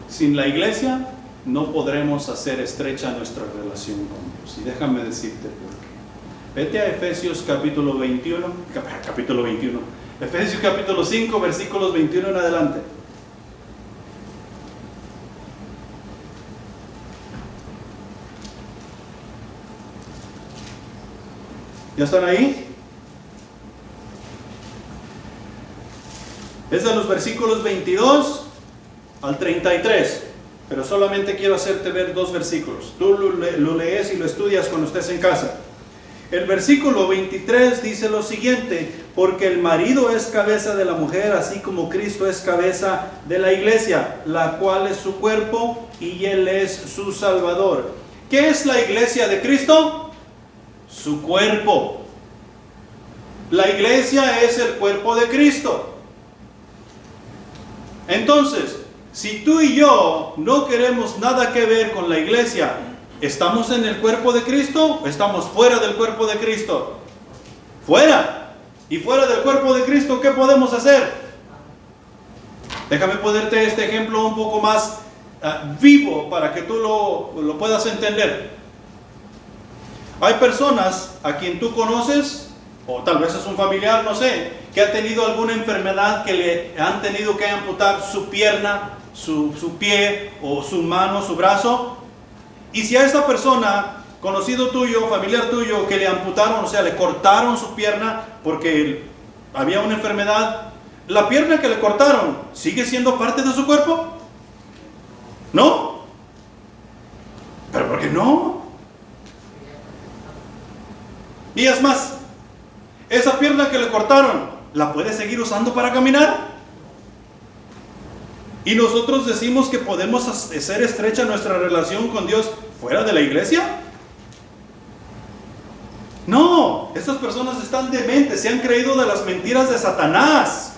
Sin la iglesia no podremos hacer estrecha nuestra relación con Dios. Y déjame decirte por qué. Vete a Efesios capítulo 21. Efesios capítulo 5, versículos 21 en adelante. ¿Ya están ahí? Es de los versículos 22 al 33, pero solamente quiero hacerte ver dos versículos. Tú lo lees y lo estudias cuando estés en casa. El versículo 23 dice lo siguiente: porque el marido es cabeza de la mujer, así como Cristo es cabeza de la iglesia, la cual es su cuerpo y Él es su Salvador. ¿Qué es la iglesia de Cristo? Su cuerpo. La iglesia es el cuerpo de Cristo. Entonces, si tú y yo no queremos nada que ver con la iglesia, ¿estamos en el cuerpo de Cristo o estamos fuera del cuerpo de Cristo? Fuera. Y fuera del cuerpo de Cristo, ¿qué podemos hacer? Déjame ponerte este ejemplo un poco más vivo para que tú lo puedas entender. Hay personas a quien tú conoces, o tal vez es un familiar, no sé, que ha tenido alguna enfermedad que le han tenido que amputar su pierna, su pie, o su mano, su brazo. Y si a esta persona, conocido tuyo, familiar tuyo, que le amputaron, o sea, le cortaron su pierna porque había una enfermedad, ¿la pierna que le cortaron sigue siendo parte de su cuerpo? ¿No? ¿Pero por qué no? Y es más, esa pierna que le cortaron, ¿la puede seguir usando para caminar? Y nosotros decimos que podemos hacer estrecha nuestra relación con Dios fuera de la iglesia. No, estas personas están dementes, se han creído de las mentiras de Satanás.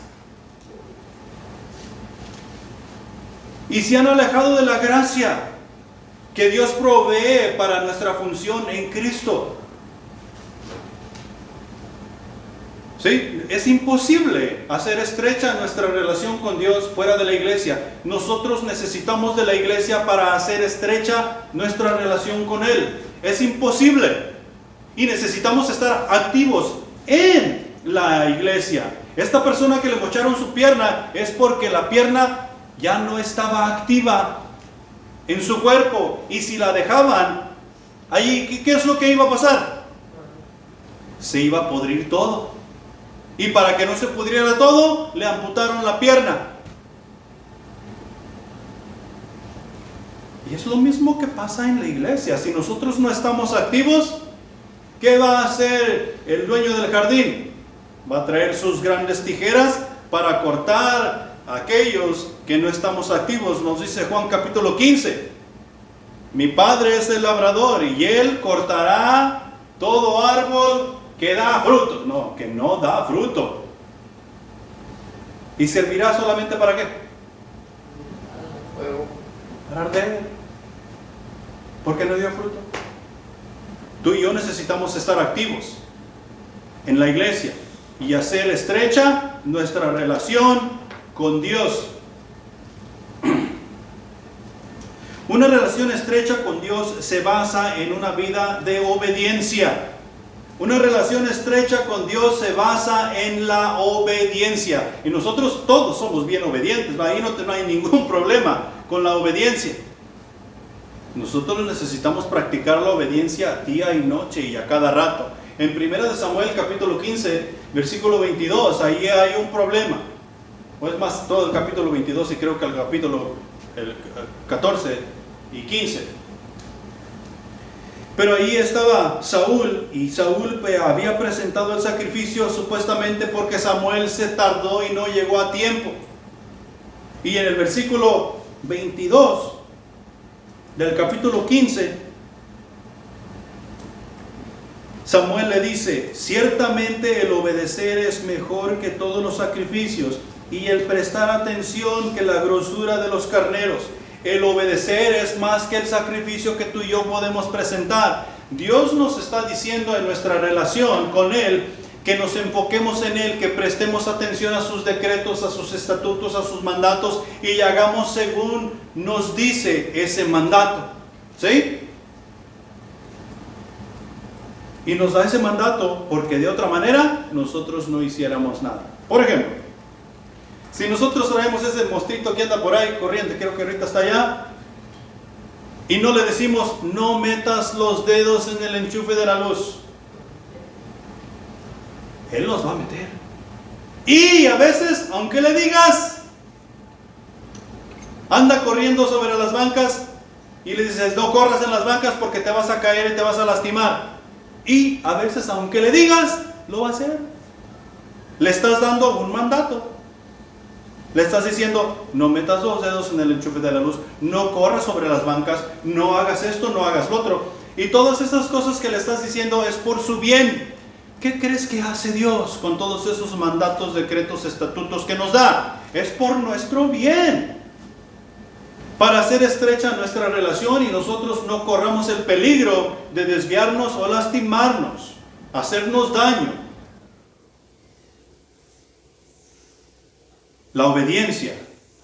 y se han alejado de la gracia que Dios provee para nuestra función en Cristo. ¿Sí? Es imposible hacer estrecha nuestra relación con Dios fuera de la iglesia. Nosotros necesitamos de la iglesia para hacer estrecha nuestra relación con Él. Es imposible. Y necesitamos estar activos en la iglesia. Esta persona que le mocharon su pierna es porque la pierna ya no estaba activa en su cuerpo. Y si la dejaban, ahí, ¿qué es lo que iba a pasar? Se iba a podrir todo. Y para que no se pudriera todo, le amputaron la pierna. Y es lo mismo que pasa en la iglesia. Si nosotros no estamos activos, ¿qué va a hacer el dueño del jardín? Va a traer sus grandes tijeras para cortar a aquellos que no estamos activos. Nos dice Juan capítulo 15. Mi Padre es el labrador y Él cortará todo árbol que da fruto. No, que no da fruto. ¿Y servirá solamente para qué? Para arder. ¿Por qué no dio fruto? Tú y yo necesitamos estar activos en la iglesia y hacer estrecha nuestra relación con Dios. Una relación estrecha con Dios se basa en una vida de obediencia. Una relación estrecha con Dios se basa en la obediencia. Y nosotros todos somos bien obedientes. Ahí no hay ningún problema con la obediencia. Nosotros necesitamos practicar la obediencia día y noche y a cada rato. En 1 Samuel capítulo 15, versículo 22, ahí hay un problema. O es más, todo el capítulo 22 y creo que el capítulo 14 y 15. Pero ahí estaba Saúl, y Saúl había presentado el sacrificio supuestamente porque Samuel se tardó y no llegó a tiempo. Y en el versículo 22 del capítulo 15, Samuel le dice: ciertamente el obedecer es mejor que todos los sacrificios, y el prestar atención que la grosura de los carneros. El obedecer es más que el sacrificio que tú y yo podemos presentar. Dios nos está diciendo en nuestra relación con Él que nos enfoquemos en Él, que prestemos atención a sus decretos, a sus estatutos, a sus mandatos y hagamos según nos dice ese mandato. ¿Sí? Y nos da ese mandato porque de otra manera nosotros no hiciéramos nada. Por ejemplo, si nosotros traemos ese mostrito que anda por ahí corriente, creo que ahorita está allá, y no le decimos: no metas los dedos en el enchufe de la luz, Él los va a meter. Y a veces, aunque le digas, anda corriendo sobre las bancas y le dices: no corras en las bancas porque te vas a caer y te vas a lastimar. Y a veces, aunque le digas, lo va a hacer. Le estás dando un mandato. Le estás diciendo: no metas los dedos en el enchufe de la luz, no corras sobre las bancas, no hagas esto, no hagas lo otro. Y todas esas cosas que le estás diciendo es por su bien. ¿Qué crees que hace Dios con todos esos mandatos, decretos, estatutos que nos da? Es por nuestro bien. Para hacer estrecha nuestra relación y nosotros no corramos el peligro de desviarnos o lastimarnos, hacernos daño. La obediencia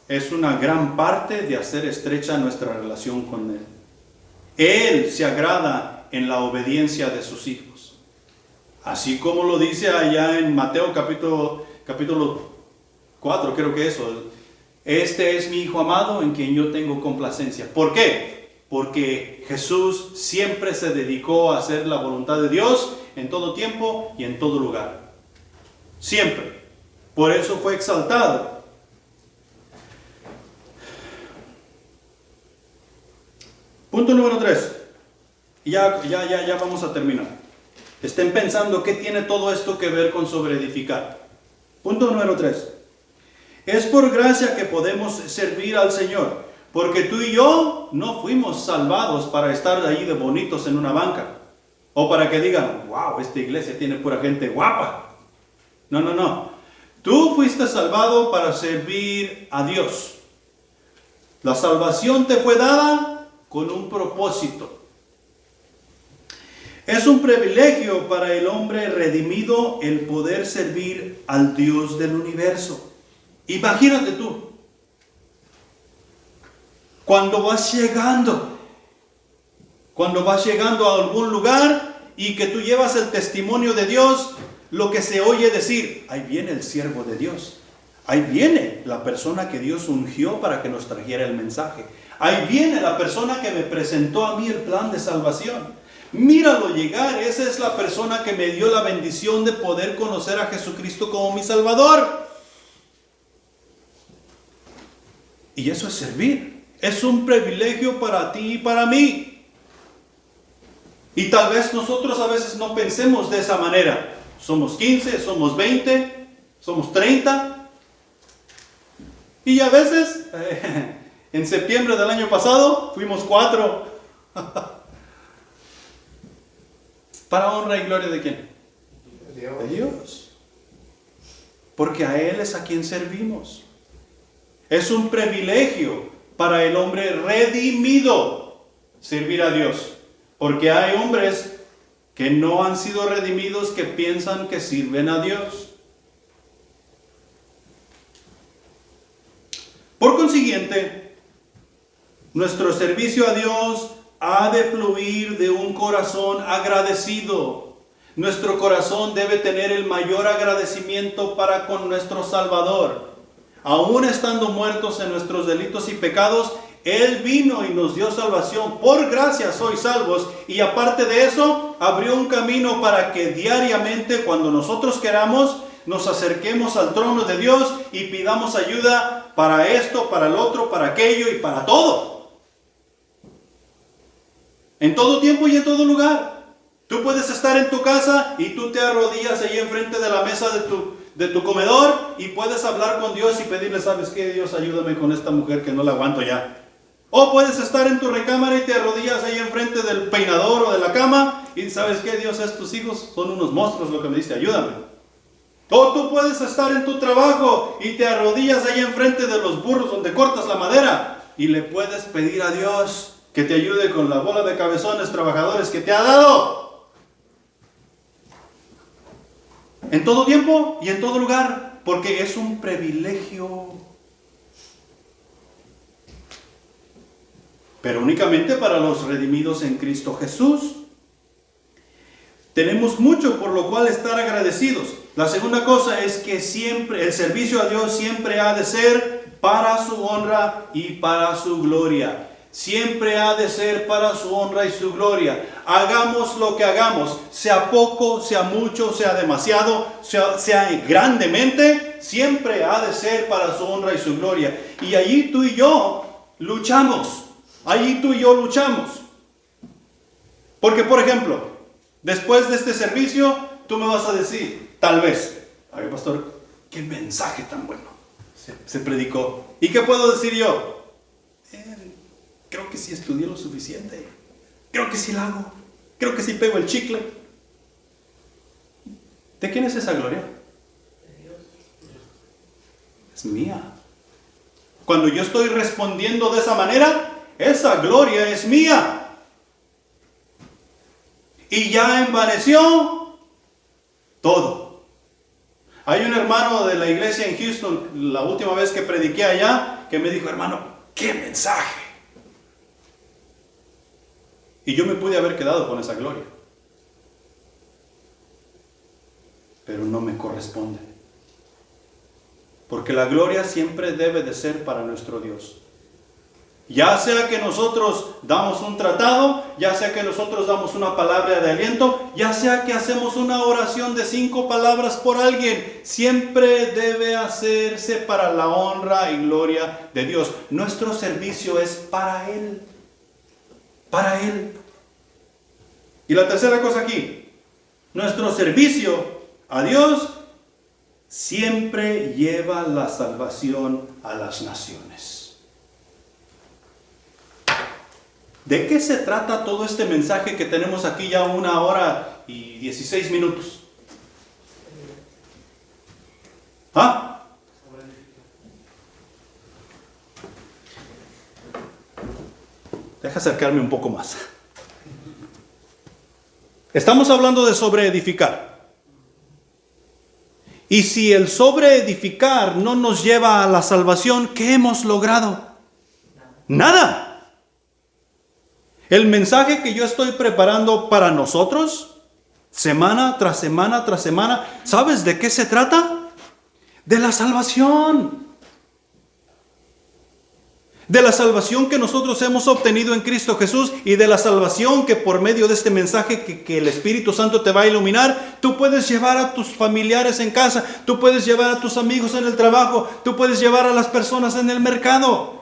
es una gran parte de hacer estrecha nuestra relación con Él. Él se agrada en la obediencia de sus hijos. Así como lo dice allá en Mateo capítulo 4, creo que eso. Este es mi Hijo amado en quien yo tengo complacencia. ¿Por qué? Porque Jesús siempre se dedicó a hacer la voluntad de Dios en todo tiempo y en todo lugar. Siempre. Por eso fue exaltado. Punto número 3. Ya vamos a terminar. Estén pensando qué tiene todo esto que ver con sobreedificar. Punto número 3. Es por gracia que podemos servir al Señor, porque tú y yo no fuimos salvados para estar ahí de bonitos en una banca, o para que digan: wow, esta iglesia tiene pura gente guapa. No. Tú fuiste salvado para servir a Dios. La salvación te fue dada con un propósito. Es un privilegio para el hombre redimido el poder servir al Dios del universo. Imagínate tú, cuando vas llegando a algún lugar y que tú llevas el testimonio de Dios, lo que se oye decir, ahí viene el siervo de Dios. Ahí viene la persona que Dios ungió para que nos trajera el mensaje. Ahí viene la persona que me presentó a mí el plan de salvación. Míralo llegar, esa es la persona que me dio la bendición de poder conocer a Jesucristo como mi Salvador. Y eso es servir. Es un privilegio para ti y para mí. Y tal vez nosotros a veces no pensemos de esa manera. Somos 15, somos 20, somos 30. Y a veces, en septiembre del año pasado, fuimos 4. ¿Para honra y gloria de quién? De Dios. Porque a Él es a quien servimos. Es un privilegio para el hombre redimido servir a Dios. Porque hay hombres que no han sido redimidos que piensan que sirven a Dios. Por consiguiente, nuestro servicio a Dios ha de fluir de un corazón agradecido. Nuestro corazón debe tener el mayor agradecimiento para con nuestro Salvador. Aún estando muertos en nuestros delitos y pecados, Él vino y nos dio salvación. Por gracia sois salvos. Y aparte de eso, abrió un camino para que diariamente, cuando nosotros queramos, nos acerquemos al trono de Dios y pidamos ayuda para esto, para el otro, para aquello y para todo. En todo tiempo y en todo lugar. Tú puedes estar en tu casa y tú te arrodillas ahí enfrente de la mesa de tu comedor y puedes hablar con Dios y pedirle, ¿sabes qué? Dios, ayúdame con esta mujer que no la aguanto ya. O puedes estar en tu recámara y te arrodillas ahí enfrente del peinador o de la cama y ¿sabes qué? Dios, estos hijos son unos monstruos, lo que me diste, ayúdame. O tú puedes estar en tu trabajo y te arrodillas ahí enfrente de los burros donde cortas la madera y le puedes pedir a Dios que te ayude con la bola de cabezones trabajadores que te ha dado. En todo tiempo y en todo lugar, porque es un privilegio. Pero únicamente para los redimidos en Cristo Jesús. Tenemos mucho por lo cual estar agradecidos. La segunda cosa es que siempre, el servicio a Dios siempre ha de ser para su honra y para su gloria. Siempre ha de ser para su honra y su gloria. Hagamos lo que hagamos, sea poco, sea mucho, sea demasiado, sea grandemente, siempre ha de ser para su honra y su gloria. Y allí tú y yo luchamos. Allí tú y yo luchamos. Porque, por ejemplo, después de este servicio, tú me vas a decir, tal vez, ay, pastor, qué mensaje tan bueno se predicó. ¿Y qué puedo decir yo? Creo que sí estudié lo suficiente. Creo que sí la hago. Creo que sí pego el chicle. ¿De quién es esa gloria? De Dios. Es mía. Cuando yo estoy respondiendo de esa manera, esa gloria es mía. Y ya envaneció todo. Hay un hermano de la iglesia en Houston, la última vez que prediqué allá, que me dijo, hermano, ¡qué mensaje! Y yo me pude haber quedado con esa gloria. Pero no me corresponde. Porque la gloria siempre debe de ser para nuestro Dios. Ya sea que nosotros damos un tratado, ya sea que nosotros damos una palabra de aliento, ya sea que hacemos una oración de 5 palabras por alguien, siempre debe hacerse para la honra y gloria de Dios. Nuestro servicio es para Él. Para Él. Y la tercera cosa aquí, nuestro servicio a Dios siempre lleva la salvación a las naciones. ¿De qué se trata todo este mensaje que tenemos aquí ya 1 hora y 16 minutos? ¿Ah? Deja acercarme un poco más. Estamos hablando de sobreedificar. Y si el sobreedificar no nos lleva a la salvación, ¿qué hemos logrado? Nada. El mensaje que yo estoy preparando para nosotros, semana tras semana tras semana, ¿sabes de qué se trata? De la salvación. De la salvación que nosotros hemos obtenido en Cristo Jesús y de la salvación que por medio de este mensaje que el Espíritu Santo te va a iluminar, tú puedes llevar a tus familiares en casa, tú puedes llevar a tus amigos en el trabajo, tú puedes llevar a las personas en el mercado.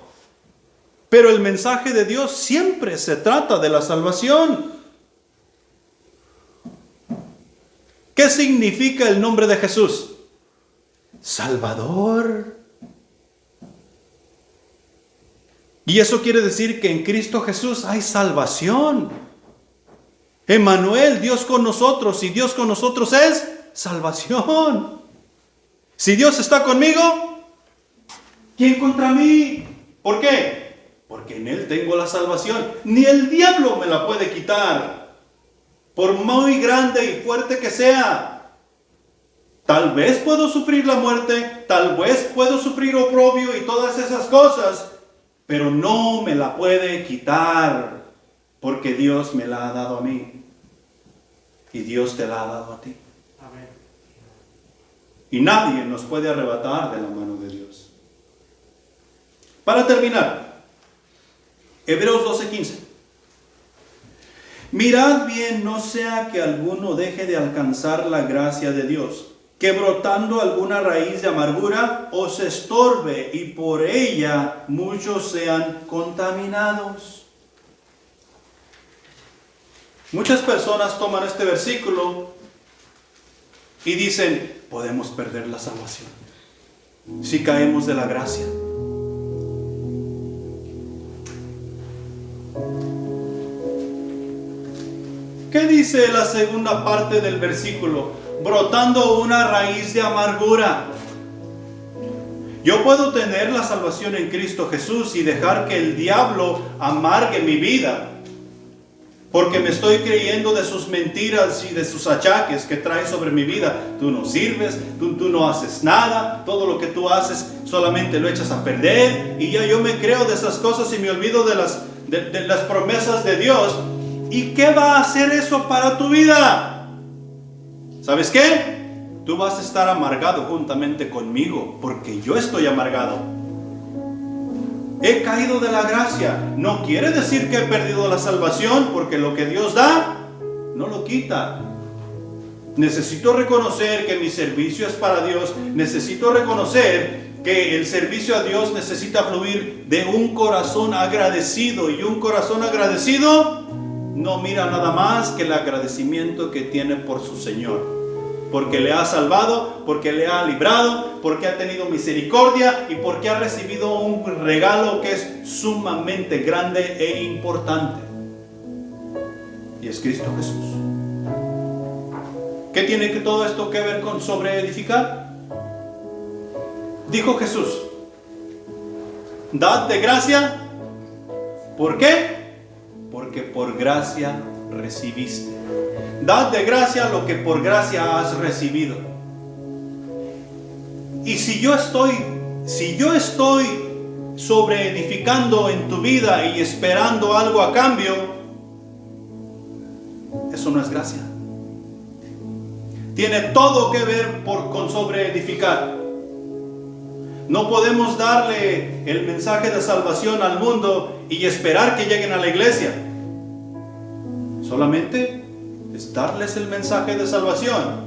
Pero el mensaje de Dios siempre se trata de la salvación. ¿Qué significa el nombre de Jesús? Salvador. Y eso quiere decir que en Cristo Jesús hay salvación. Emmanuel, Dios con nosotros, y Dios con nosotros es salvación. Si Dios está conmigo, ¿quién contra mí? ¿Por qué? Porque en Él tengo la salvación. Ni el diablo me la puede quitar, por muy grande y fuerte que sea. Tal vez puedo sufrir la muerte, tal vez puedo sufrir oprobio y todas esas cosas, pero no me la puede quitar, porque Dios me la ha dado a mí. Y Dios te la ha dado a ti. Amén. Y nadie nos puede arrebatar de la mano de Dios. Para terminar, Hebreos 12:15. Mirad bien, no sea que alguno deje de alcanzar la gracia de Dios, que brotando alguna raíz de amargura os estorbe y por ella muchos sean contaminados. Muchas personas toman este versículo y dicen, podemos perder la salvación si caemos de la gracia. ¿Qué dice la segunda parte del versículo? Brotando una raíz de amargura. Yo puedo tener la salvación en Cristo Jesús y dejar que el diablo amargue mi vida, porque me estoy creyendo de sus mentiras y de sus achaques que trae sobre mi vida. Tú no sirves, tú no haces nada, todo lo que tú haces solamente lo echas a perder, y ya yo me creo de esas cosas y me olvido de las promesas de Dios. ¿Y qué va a hacer eso para tu vida? ¿Sabes qué? Tú vas a estar amargado juntamente conmigo, porque yo estoy amargado. He caído de la gracia. No quiere decir que he perdido la salvación, porque lo que Dios da, no lo quita. Necesito reconocer que mi servicio es para Dios. Necesito reconocer que el servicio a Dios necesita fluir de un corazón agradecido. Y un corazón agradecido no mira nada más que el agradecimiento que tiene por su Señor. Porque le ha salvado, porque le ha librado, porque ha tenido misericordia y porque ha recibido un regalo que es sumamente grande e importante. Y es Cristo Jesús. ¿Qué tiene todo esto que ver con sobreedificar? Dijo Jesús, dad de gracia. ¿Por qué? Porque por gracia recibiste. Dad de gracia lo que por gracia has recibido. Y si yo estoy sobreedificando en tu vida y esperando algo a cambio, eso no es gracia. Tiene todo que ver con sobreedificar. No podemos darle el mensaje de salvación al mundo y esperar que lleguen a la iglesia. Solamente es darles el mensaje de salvación.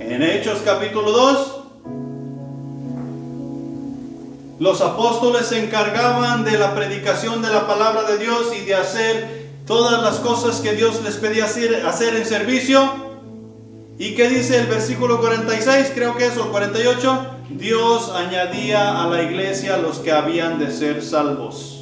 En Hechos capítulo 2, los apóstoles se encargaban de la predicación de la palabra de Dios y de hacer todas las cosas que Dios les pedía hacer en servicio. ¿Y qué dice el versículo 46? Creo que es el 48. Dios añadía a la iglesia los que habían de ser salvos.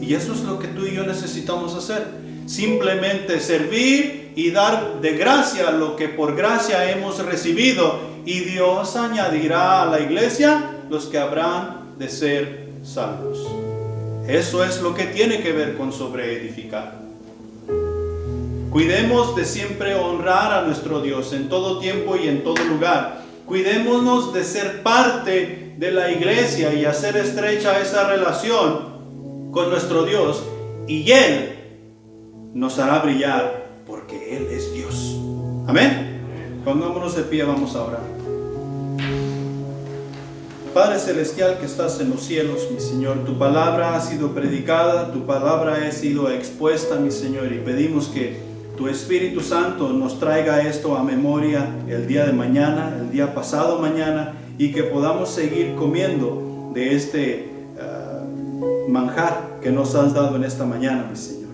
Y eso es lo que tú y yo necesitamos hacer. Simplemente servir y dar de gracia lo que por gracia hemos recibido. Y Dios añadirá a la iglesia los que habrán de ser salvos. Eso es lo que tiene que ver con sobreedificar. Cuidemos de siempre honrar a nuestro Dios en todo tiempo y en todo lugar. Cuidémonos de ser parte de la iglesia y hacer estrecha esa relación con nuestro Dios, y Él nos hará brillar porque Él es Dios. Amén. Pongámonos de pie, vamos a orar. Padre Celestial que estás en los cielos, mi Señor, tu palabra ha sido predicada, tu palabra ha sido expuesta, mi Señor, y pedimos que tu Espíritu Santo nos traiga esto a memoria el día de mañana, el día pasado mañana, y que podamos seguir comiendo de este manjar que nos has dado en esta mañana, mi Señor.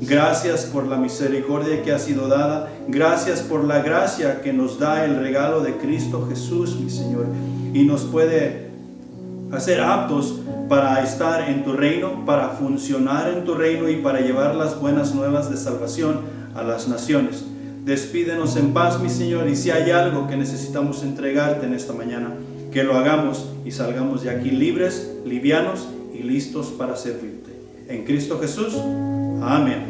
Gracias por la misericordia que ha sido dada. Gracias por la gracia que nos da el regalo de Cristo Jesús, mi Señor, y nos puede hacer aptos para estar en tu reino, para funcionar en tu reino y para llevar las buenas nuevas de salvación a las naciones. Despídenos en paz, mi Señor, y si hay algo que necesitamos entregarte en esta mañana, que lo hagamos y salgamos de aquí libres, livianos y listos para servirte. En Cristo Jesús. Amén.